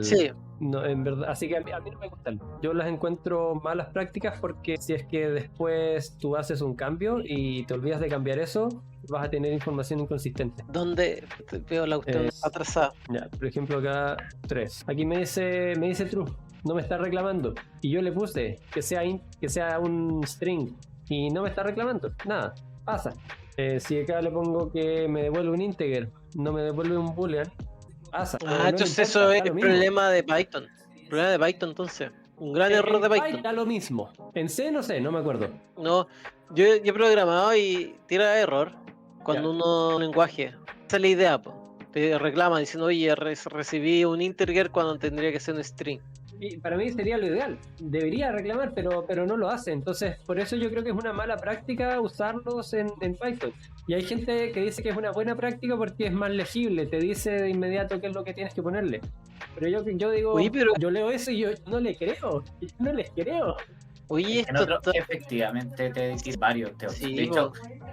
Sí. No, en verdad, así que a mí no me gustan. Yo las encuentro malas prácticas porque si es que después tú haces un cambio y te olvidas de cambiar eso, vas a tener información inconsistente. ¿Dónde veo la cuestión atrasada? Ya, por ejemplo acá 3. Aquí me dice true. No me está reclamando. Y yo le puse que sea un string y no me está reclamando. Nada, pasa. Si acá le pongo que me devuelve un integer, no me devuelve un boolean, pasa. Entonces eso es el problema de Python. El problema de Python, entonces. Un gran error de Python. Da lo mismo. En C no sé, no me acuerdo. No, yo he programado y tira error cuando un lenguaje. Esa es la idea, te reclama diciendo, oye, recibí un integer cuando tendría que ser un string. Y para mí sería lo ideal. Debería reclamar, pero no lo hace. Entonces, por eso yo creo que es una mala práctica usarlos en Python. Y hay gente que dice que es una buena práctica porque es más legible. Te dice de inmediato qué es lo que tienes que ponerle. Pero yo digo, oye, yo leo eso y yo no le creo. No les creo. Oye, efectivamente te dice varios. Sí, de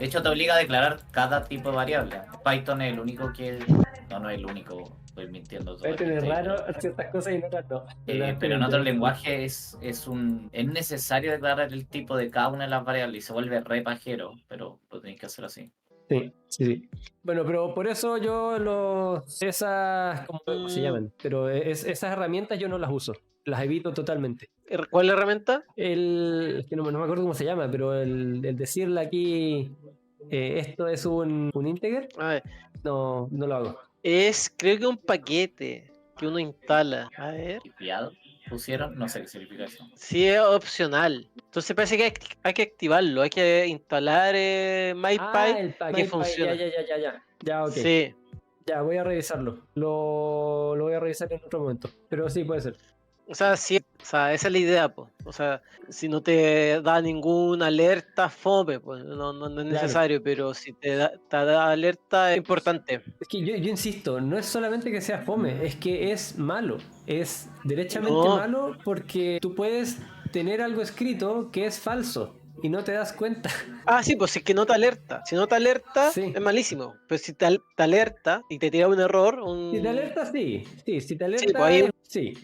hecho, te obliga a declarar cada tipo de variable. Python es el único que... No es el único. estoy mintiendo Python totalmente. es raro ciertas cosas y en otras no. Pero en otro lenguaje es necesario declarar el tipo de cada una de las variables y se vuelve re pajero, pero lo tenéis que hacer así. Sí. Bueno, pero por eso yo esas, ¿cómo se llaman? Pero esas herramientas yo no las uso. Las evito totalmente. ¿Cuál herramienta? Es que no me acuerdo cómo se llama, pero el decirle aquí esto es un integer, A ver, no lo hago. creo que un paquete que uno instala. A ver. Tipiado pusieron, no sé qué significa eso. Sí, es opcional. Entonces parece que hay que activarlo. Hay que instalar MyPy El para que paquete, funcione. ya, ok. Sí. Ya, voy a revisarlo. Lo voy a revisar en otro momento. Pero sí, puede ser. O sea, sí, o sea, esa es la idea, pues. O sea, si no te da ninguna alerta, fome, pues no es Claro. necesario, pero si te da alerta es importante. Es que yo insisto, no es solamente que sea fome, es que es malo. Es derechamente No. malo porque tú puedes tener algo escrito que es falso y no te das cuenta. Ah, sí, pues si es que no te alerta. Si no te alerta, Sí. es malísimo. Pero si te alerta y te tira un error, Si te alerta, sí. Sí, si te alerta, Sí, pues ahí- sí.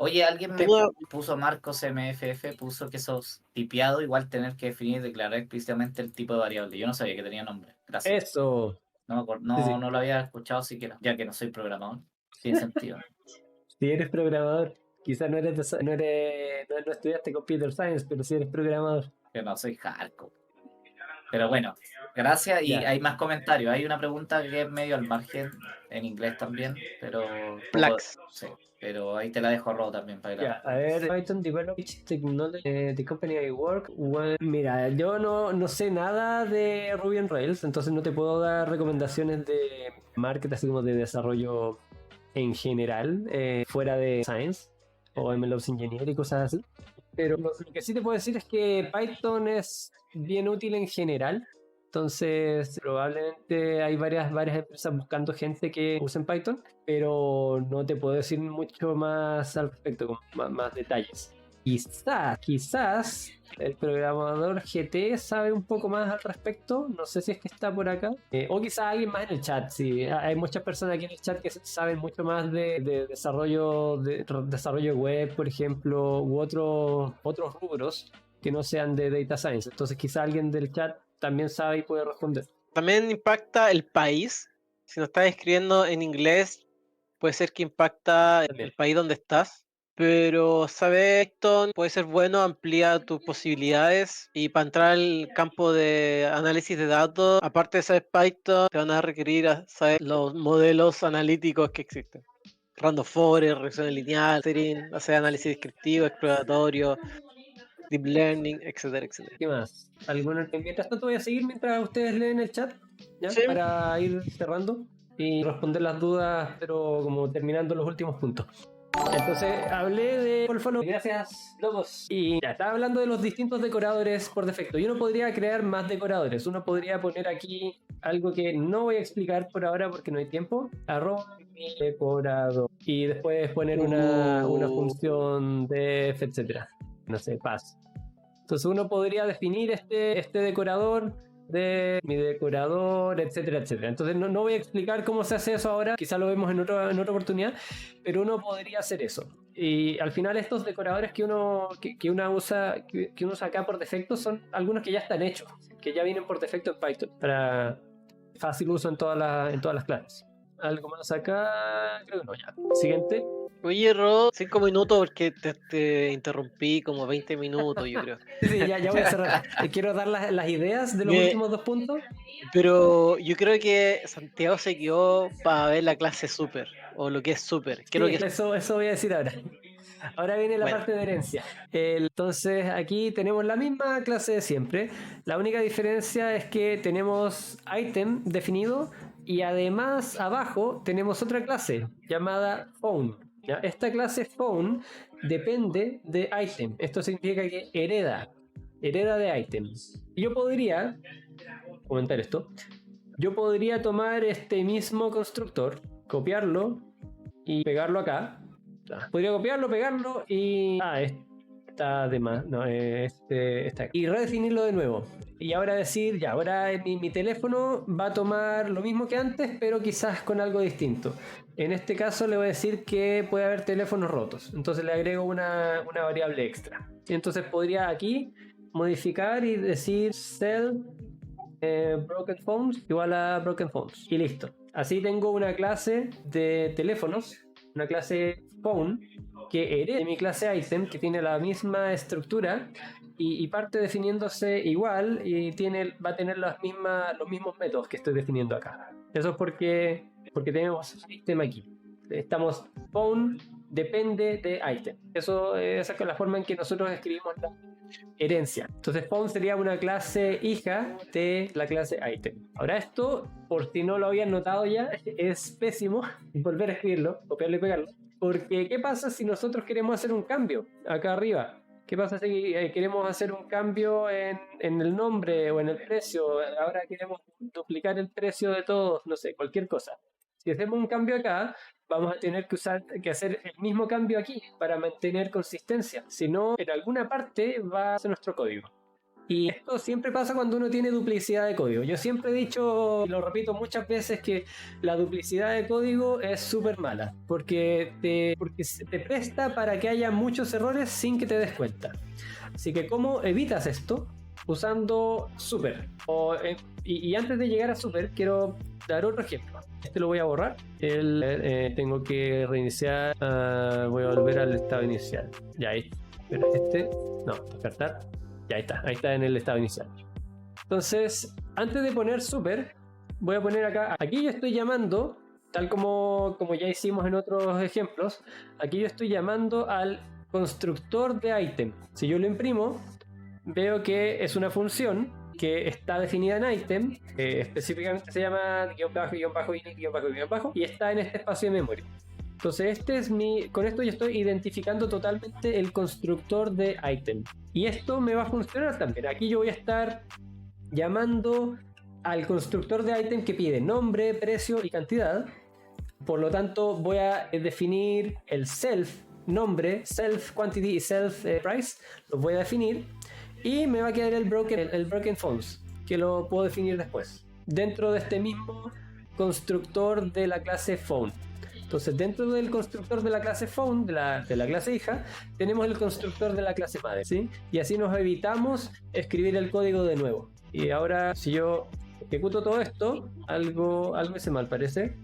Oye, alguien me Tengo- puso Marcos MFF, puso que sos tipiado, igual tener que definir y declarar explícitamente el tipo de variable. Yo no sabía que tenía nombre. Gracias. Eso. No me acuerdo, Sí. no lo había escuchado siquiera, ya que no soy programador. Tiene sentido. Si eres programador, quizás no estudiaste Computer Science, pero si eres programador. Que no soy hardcore. Pero bueno, gracias. Y Ya. hay más comentarios. Hay una pregunta que es medio al margen, en inglés también, pero Plax. sí, pero ahí te la dejo rojo también para que la Ya, a ver, Python Development Technology, the company I work. Mira, yo no sé nada de Ruby on Rails, entonces no te puedo dar recomendaciones de marketing, así como de desarrollo en general, fuera de Science o MLOps Engineer y cosas así. Pero lo que sí te puedo decir es que Python es bien útil en general. Entonces, probablemente hay varias empresas buscando gente que usen Python, pero no te puedo decir mucho más al respecto, con más detalles. Quizás el programador GT sabe un poco más al respecto, no sé si es que está por acá, o quizás alguien más en el chat. Sí, hay muchas personas aquí en el chat que saben mucho más de desarrollo web, por ejemplo, u otros rubros que no sean de data science. Entonces quizás alguien del chat también sabe y puede responder. También impacta el país. Si no estás escribiendo en inglés, puede ser que impacta También. el país donde estás. Pero, ¿sabes? Esto puede ser bueno, amplía tus posibilidades. Y para entrar al campo de análisis de datos, aparte de saber Python, te van a requerir a saber los modelos analíticos que existen. Random forest, regresión lineal, clustering, hacer análisis descriptivo, exploratorio, deep learning, etcétera, etcétera. ¿Qué más? Mientras tanto voy a seguir mientras ustedes leen el chat, ¿ya? Sí. Para ir cerrando y responder las dudas, pero como terminando los últimos puntos. Entonces hablé de follow. Gracias, locos. Y ya estaba hablando de los distintos decoradores por defecto. Y uno podría crear más decoradores. Uno podría poner aquí algo que no voy a explicar por ahora porque no hay tiempo. @ decorador. Y después poner una función def, etcétera. No sé, pass. Entonces uno podría definir este decorador de mi decorador, etcétera, etcétera. Entonces no voy a explicar cómo se hace eso ahora, quizá lo vemos en otra oportunidad, pero uno podría hacer eso. Y al final estos decoradores que uno usa acá por defecto son algunos que ya están hechos, que ya vienen por defecto en Python, para fácil uso en todas las clases. Algo más acá, creo que no, ya. Siguiente. Oye, Ro, 5 minutos porque te interrumpí como 20 minutos, yo creo. Sí, ya voy a cerrar. Quiero dar las ideas de los últimos 2 puntos. Pero yo creo que Santiago se quedó para ver la clase super, o lo que es super. Creo Sí, que eso voy a decir ahora. Ahora viene la Bueno. parte de herencia. Entonces aquí tenemos la misma clase de siempre. La única diferencia es que tenemos item definido y además abajo tenemos otra clase llamada phone. ¿Ya? Esta clase phone depende de item. Esto significa que hereda de items. Y yo podría comentar esto. Yo podría tomar este mismo constructor, copiarlo y pegarlo acá. Podría copiarlo, pegarlo y... está de más, no, está. Y redefinirlo de nuevo. Y ahora decir, ya, ahora mi teléfono va a tomar lo mismo que antes, pero quizás con algo distinto. En este caso le voy a decir que puede haber teléfonos rotos. Entonces le agrego una variable extra. Y entonces podría aquí modificar y decir sell broken phones igual a broken phones. Y listo. Así tengo una clase de teléfonos, una clase phone, que hereda de mi clase item, que tiene la misma estructura y parte definiéndose igual y va a tener los mismos métodos que estoy definiendo acá. Eso es porque tenemos un sistema aquí. Estamos phone depende de item. Esa es la forma en que nosotros escribimos la herencia. Entonces phone sería una clase hija de la clase item. Ahora esto, por si no lo habían notado ya, es pésimo volver a escribirlo, copiarlo y pegarlo. Porque ¿qué pasa si nosotros queremos hacer un cambio acá arriba? ¿Qué pasa si queremos hacer un cambio en el nombre o en el precio? Ahora queremos duplicar el precio de todos, no sé, cualquier cosa. Si hacemos un cambio acá, vamos a tener que hacer el mismo cambio aquí para mantener consistencia. Si no, en alguna parte va a ser nuestro código. Y esto siempre pasa cuando uno tiene duplicidad de código. Yo siempre he dicho, y lo repito muchas veces, que la duplicidad de código es súper mala. Porque te presta para que haya muchos errores sin que te des cuenta. Así que, ¿cómo evitas esto? Usando super. Y antes de llegar a super, quiero dar otro ejemplo. Este lo voy a borrar. Tengo que reiniciar. Voy a volver al estado inicial. Ya ahí. Pero no, descartar. Ya ahí está en el estado inicial. Entonces, antes de poner super, voy a poner acá. Aquí yo estoy llamando, tal como ya hicimos en otros ejemplos, aquí yo estoy llamando al constructor de item. Si yo lo imprimo, veo que es una función que está definida en item, específicamente se llama _init_init_, y está en este espacio de memoria. Entonces con esto yo estoy identificando totalmente el constructor de item. Y esto me va a funcionar también. Aquí yo voy a estar llamando al constructor de item que pide nombre, precio y cantidad. Por lo tanto voy a definir el self nombre, self quantity y self price. Los voy a definir. Y me va a quedar el broken phones, que lo puedo definir después. Dentro de este mismo constructor de la clase phone. Entonces, dentro del constructor de la clase phone, de la clase hija, tenemos el constructor de la clase madre, ¿sí? Y así nos evitamos escribir el código de nuevo. Y ahora, si yo ejecuto todo esto, algo hice mal, parece.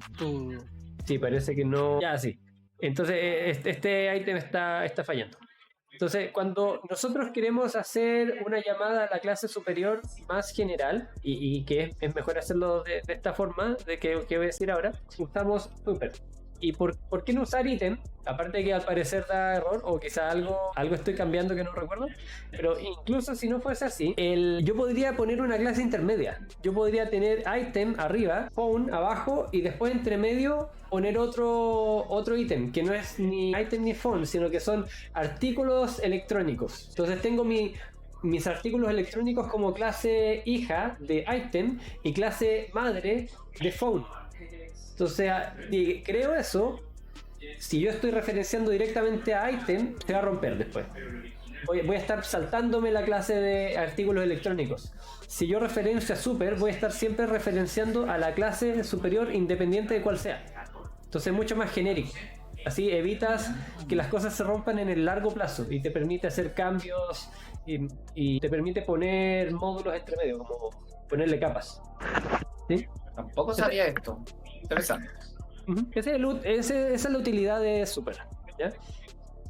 Sí, parece que no. Ya, sí. Entonces, este ítem está fallando. Entonces, cuando nosotros queremos hacer una llamada a la clase superior más general, y que es mejor hacerlo de esta forma, de que voy a decir ahora, usamos super. ¿Y por qué no usar ítem? Aparte de que al parecer da error, o quizá algo estoy cambiando que no recuerdo, pero incluso si no fuese así, yo podría poner una clase intermedia. Yo podría tener item arriba, phone abajo, y después entre medio poner otro ítem, que no es ni item ni phone, sino que son artículos electrónicos. Entonces tengo mis artículos electrónicos como clase hija de item y clase madre de phone. Entonces, si creo eso, si yo estoy referenciando directamente a item, se va a romper después. Voy a estar saltándome la clase de artículos electrónicos. Si yo referencio a super, voy a estar siempre referenciando a la clase superior independiente de cuál sea. Entonces es mucho más genérico. Así evitas que las cosas se rompan en el largo plazo y te permite hacer cambios y te permite poner módulos entre medio, como ponerle capas. ¿Sí? Tampoco sabía esto. Interesante. Esa es la utilidad de super, ¿ya?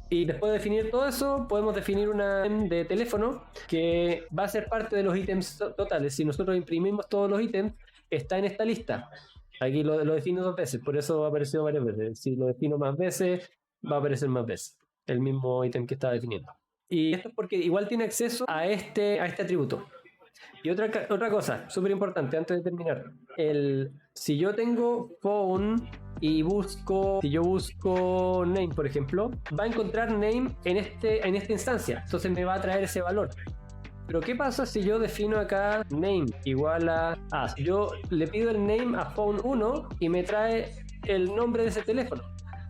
Y después de definir todo eso, podemos definir una de teléfono que va a ser parte de los ítems totales. Si nosotros imprimimos todos los ítems, está en esta lista. Aquí lo defino 2 veces, por eso ha aparecido varias veces. Si lo defino más veces, va a aparecer más veces el mismo ítem que estaba definiendo. Y esto es porque igual tiene acceso a este atributo. Y otra cosa, súper importante antes de terminar. Si yo tengo phone y si yo busco name, por ejemplo, va a encontrar name en esta instancia. Entonces me va a traer ese valor. Pero ¿qué pasa si yo defino acá name igual a... yo le pido el name a phone 1 y me trae el nombre de ese teléfono?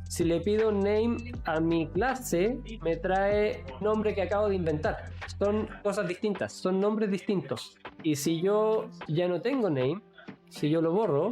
Si le pido name a mi clase, me trae un nombre que acabo de inventar. Son cosas distintas, son nombres distintos. Y si yo ya no tengo name, si yo lo borro,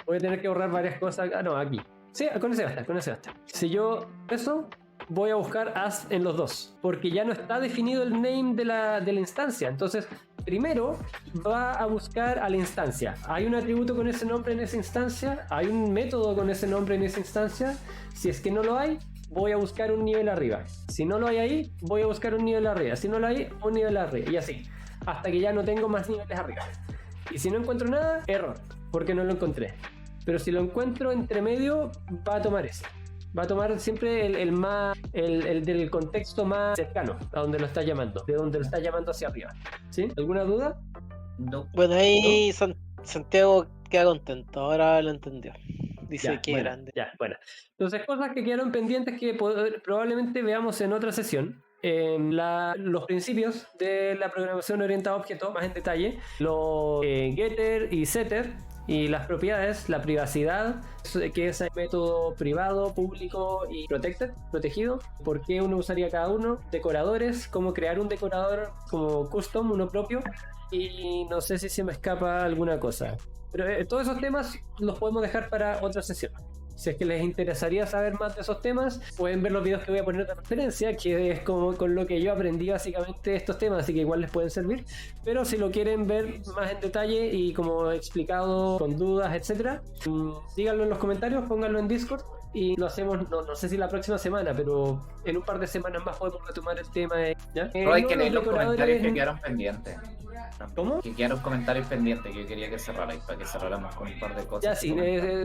voy a tener que borrar varias cosas. Ah, no, aquí. Sí, con ese basta, con ese basta. Si yo eso, voy a buscar as en los dos, porque ya no está definido el name de la instancia. Entonces, primero va a buscar a la instancia. ¿Hay un atributo con ese nombre en esa instancia? ¿Hay un método con ese nombre en esa instancia? Si es que no lo hay, voy a buscar un nivel arriba. Si no lo hay ahí, voy a buscar un nivel arriba. Si no lo hay, un nivel arriba. Y así, hasta que ya no tengo más niveles arriba. Y si no encuentro nada, error, porque no lo encontré. Pero si lo encuentro entre medio, va a tomar ese. Va a tomar siempre el del contexto más cercano a donde lo está llamando, de donde lo está llamando hacia arriba. ¿Sí? ¿Alguna duda? No. Bueno, ahí Santiago queda contento, ahora lo entendió. Dice Ya, que bueno, grande. ya, bueno. Entonces, cosas que quedaron pendientes que probablemente veamos en otra sesión. Los principios de la programación orientada a objetos más en detalle, los getter y setter, y las propiedades, la privacidad, que es el método privado, público y protegido, por qué uno usaría cada uno, decoradores, cómo crear un decorador como custom, uno propio, y no sé si se me escapa alguna cosa. Pero todos esos temas los podemos dejar para otra sesión. Si es que les interesaría saber más de esos temas, pueden ver los videos que voy a poner de referencia, que es como con lo que yo aprendí básicamente estos temas, así que igual les pueden servir. Pero si lo quieren ver más en detalle y como explicado con dudas, etcétera, díganlo en los comentarios, pónganlo en Discord y lo hacemos, no sé si la próxima semana, pero en un par de semanas más podemos retomar el tema. ¿Ya? Pero hay que leer los decoradores comentarios que quedaron pendientes. ¿Cómo? Que quedaron comentarios pendientes que yo quería que cerrarais para que cerráramos con un par de cosas. Ya sí,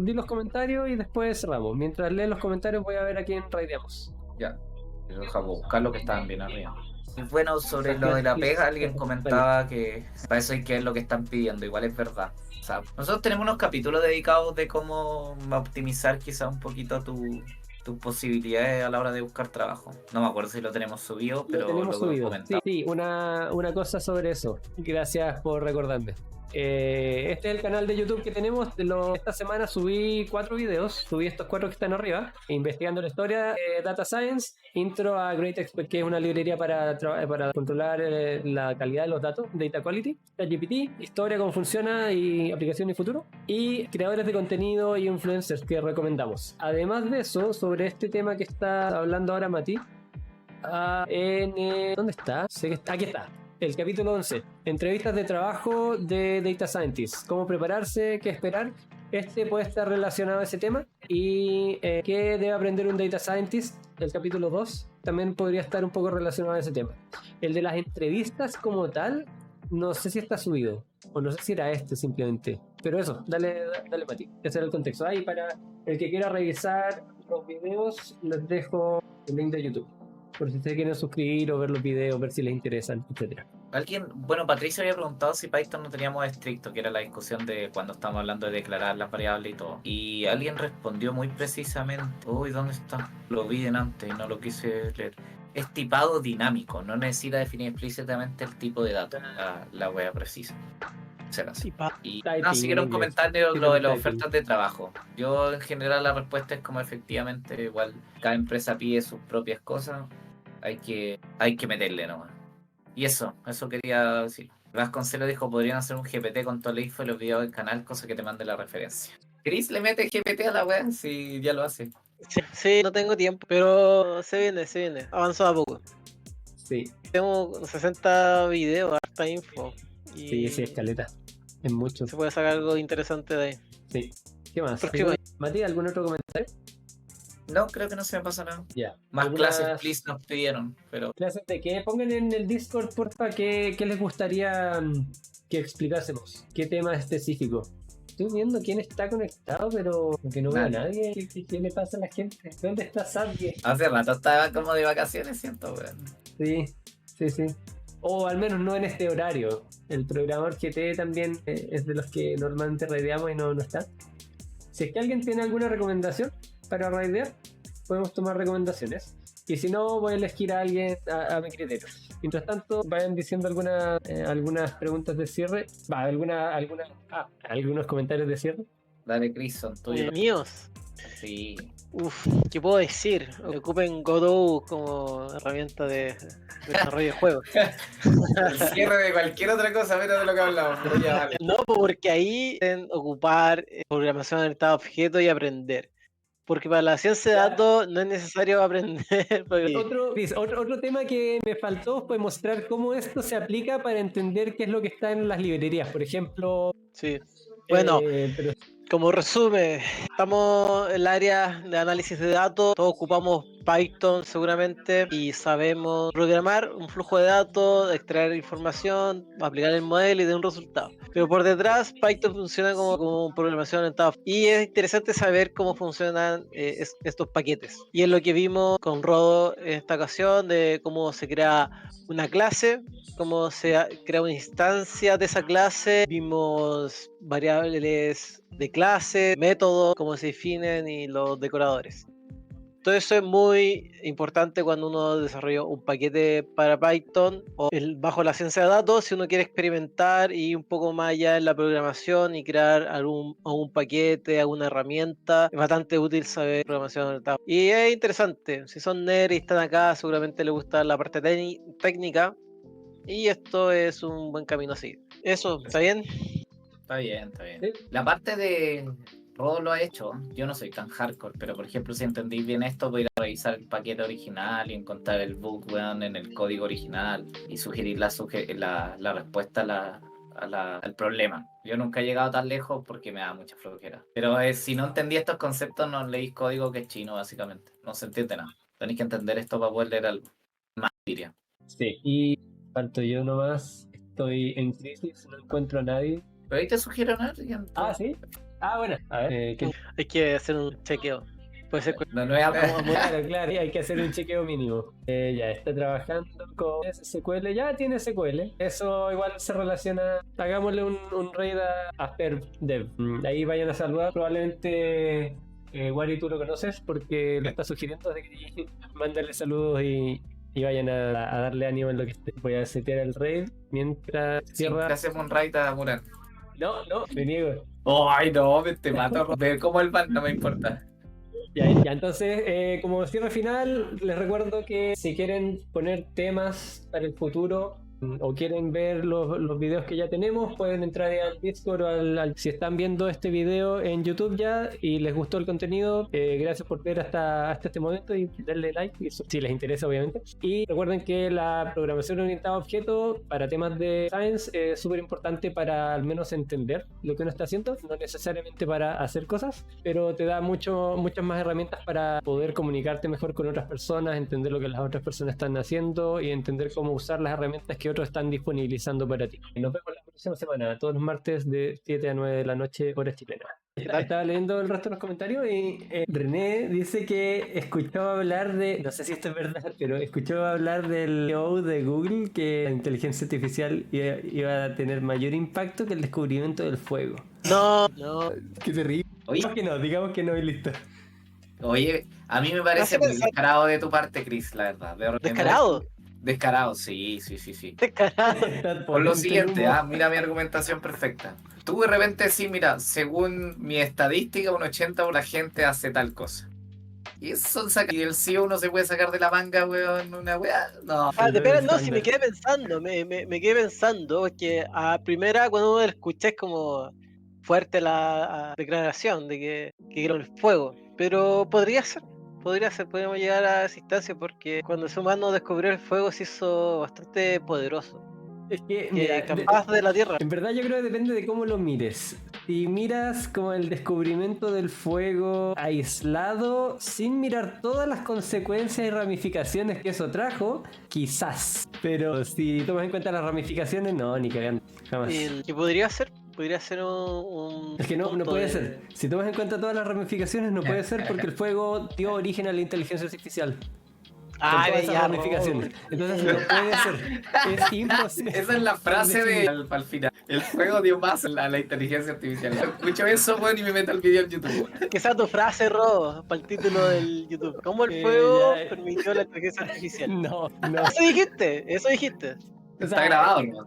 di los comentarios y después cerramos. Mientras leen los comentarios voy a ver a quién raideamos. Ya, deja buscar lo que estaban bien arriba. Y bueno, sobre lo de la pega, alguien comentaba que para eso hay que ver lo que están pidiendo, igual es verdad. O sea, nosotros tenemos unos capítulos dedicados de cómo optimizar quizá un poquito tus posibilidades a la hora de buscar trabajo. No me acuerdo si lo tenemos subido, pero Lo tenemos lo subido. comentamos. Sí, una cosa sobre eso. Gracias por recordarme. Este es el canal de YouTube que tenemos. Esta semana subí 4 videos. Subí estos 4 que están arriba. Investigando la historia de Data Science. Intro a Great Expert, que es una librería para controlar la calidad de los datos. Data Quality. ChatGPT. Historia, cómo funciona y aplicación y futuro. Y creadores de contenido y influencers que recomendamos. Además de eso, sobre este tema que está hablando ahora Mati. ¿Dónde está? Aquí está. El capítulo 11, entrevistas de trabajo de Data Scientists, cómo prepararse, qué esperar. Este puede estar relacionado a ese tema. Y qué debe aprender un Data Scientist, el capítulo 2, también podría estar un poco relacionado a ese tema. El de las entrevistas como tal, no sé si está subido, o no sé si era este simplemente. Pero eso, dale Mati, ese era el contexto. Ahí para el que quiera revisar los videos, les dejo el link de YouTube. Por si ustedes quieren suscribir o ver los videos, ver si les interesan, etcétera. Patricia había preguntado si Python no teníamos estricto, que era la discusión de cuando estábamos hablando de declarar las variables y todo. Y alguien respondió muy precisamente, uy, ¿dónde está? Lo vi en antes y no lo quise leer. Es tipado dinámico, no necesita definir explícitamente el tipo de datos, la wea precisa. Será así. Y siguieron comentando lo de las ofertas de trabajo. Yo en general la respuesta es como efectivamente igual cada empresa pide sus propias cosas, hay que meterle nomás. Y eso quería decir. Vasconcelos dijo, podrían hacer un GPT con todo el info y los videos del canal, cosa que te mande la referencia. Chris le mete GPT a la web, si ya lo hace. Sí, no tengo tiempo, pero se viene, avanzó a poco. Sí. Tengo 60 videos, harta info. Y Sí, escaleta. Es mucho. se puede sacar algo interesante de ahí. Sí. ¿Qué más? Próximo. Mati, ¿algún otro comentario? No, creo que no se me pasa nada. Ya. Más clases, please, nos pidieron, pero... ¿Clases de qué? Pongan en el Discord, porfa, qué les gustaría que explicásemos. ¿Qué tema específico? Estoy viendo quién está conectado, pero que no veo a nadie. ¿Qué le pasa a la gente? ¿Dónde está Sadie? Hace rato estaba como de vacaciones, siento, weón. Sí. O al menos no en este horario. El programador GT también es de los que normalmente raideamos y no está. Si es que alguien tiene alguna recomendación para raidear, podemos tomar recomendaciones. Y si no, voy a elegir a alguien a mi criterio. Mientras tanto, vayan diciendo algunas preguntas de cierre. Algunos comentarios de cierre. Dale, Chris, son tuyos. Míos. Sí. ¿Qué puedo decir? Ocupen Godot como herramienta de desarrollo de juegos. El cierre de cualquier otra cosa menos de lo que hablamos, pero ya vale. No, porque ahí pueden ocupar programación orientada a objetos y aprender. Porque para la ciencia de datos no es necesario aprender. Otro tema que me faltó fue mostrar cómo esto se aplica para entender qué es lo que está en las librerías. Por ejemplo, Sí. Bueno, pero como resumen, estamos en el área de análisis de datos, todos ocupamos Python seguramente y sabemos programar un flujo de datos, extraer información, aplicar el modelo y dar un resultado. Pero por detrás Python funciona como programación orientada y es interesante saber cómo funcionan estos paquetes. Y es lo que vimos con Rodo en esta ocasión de cómo se crea una clase, cómo se crea una instancia de esa clase, vimos variables de clase, métodos, cómo se definen y los decoradores. Todo eso es muy importante cuando uno desarrolla un paquete para Python o bajo la ciencia de datos, si uno quiere experimentar y un poco más allá en la programación y crear algún paquete, alguna herramienta, es bastante útil saber programación orientada. Y es interesante, si son nerds y están acá, seguramente les gusta la parte técnica y esto es un buen camino a seguir. Eso, ¿está bien? Está bien, está bien. Sí. La parte de Rodo lo ha hecho. Yo no soy tan hardcore, pero por ejemplo, si entendí bien esto, voy a ir a revisar el paquete original y encontrar el bug, weón, en el código original y sugerir la respuesta al problema. Yo nunca he llegado tan lejos porque me da mucha flojera. Pero si no entendí estos conceptos, no leí código que es chino, básicamente. No se entiende nada. Tenéis que entender esto para poder leer algo. Más diría. sí, y falto yo nomás. Estoy en crisis, no encuentro a nadie. Pero ahí te sugiero a alguien. Ah, sí. Ah, bueno. A ver, Hay que hacer un chequeo. Puede ser No es claro, hay que hacer un chequeo mínimo. Ya está trabajando con SQL, ya tiene SQL. Eso igual se relaciona. Hagámosle un raid a PerDev. Ahí vayan a saludar. Probablemente Wari tú lo conoces porque lo está sugiriendo. Así que mándale saludos y vayan a darle ánimo en lo que esté. Voy a setear el raid mientras cierra. Hacemos un raid a Muran. No, me niego. Ay, no, te mato. Ver cómo el van, no me importa. Ya, entonces, como cierre final, les recuerdo que si quieren poner temas para el futuro o quieren ver los videos que ya tenemos, pueden entrar al Discord o si están viendo este video en YouTube ya y les gustó el contenido, gracias por ver hasta este momento y darle like si les interesa, obviamente. Y recuerden que la programación orientada a objetos para temas de Science es súper importante para al menos entender lo que uno está haciendo, no necesariamente para hacer cosas, pero te da muchas más herramientas para poder comunicarte mejor con otras personas, entender lo que las otras personas están haciendo y entender cómo usar las herramientas que otros están disponibilizando para ti. Nos vemos la próxima semana, todos los martes de 7 a 9 de la noche, hora chilena. Estaba leyendo el resto de los comentarios y René dice que escuchó hablar de, no sé si esto es verdad, pero escuchó hablar del CEO de Google que la inteligencia artificial iba a tener mayor impacto que el descubrimiento del fuego. No. Qué terrible. Oye, Digamos que no y listo. Oye, a mí me parece muy descarado de tu parte, Chris, la verdad. ¿Descarado? Descarado, sí. Descarado. Por lo siguiente, mira mi argumentación perfecta. Tú de repente sí, mira, según mi estadística, un 80% de la gente hace tal cosa. Y eso y el CEO uno se puede sacar de la manga, weón, una weá. No. Espera, no, si me quedé pensando, me quedé pensando, porque a primera cuando uno lo escucha es como fuerte la declaración de que quiero el fuego, pero podría ser, podríamos llegar a esa instancia porque cuando el ser humano descubrió el fuego se hizo bastante poderoso. Es que, mira, capaz de la Tierra. En verdad yo creo que depende de cómo lo mires. Si miras como el descubrimiento del fuego aislado, sin mirar todas las consecuencias y ramificaciones que eso trajo, quizás. Pero si tomas en cuenta las ramificaciones, no, ni cagando, jamás. ¿Qué podría ser? Podría ser un es que no puede ser. Si tomas en cuenta todas las ramificaciones, no puede ser porque el fuego dio origen a la inteligencia artificial. ya, ramificaciones. Entonces no puede ser. Es imposible. Esa es la frase al final. El fuego dio más a la inteligencia artificial. Escucho eso, weón, y me meto el video en YouTube. Que sea tu frase, Ro, para el título del YouTube. ¿Cómo el fuego permitió la inteligencia artificial? No. Eso dijiste. Está grabado, ¿no?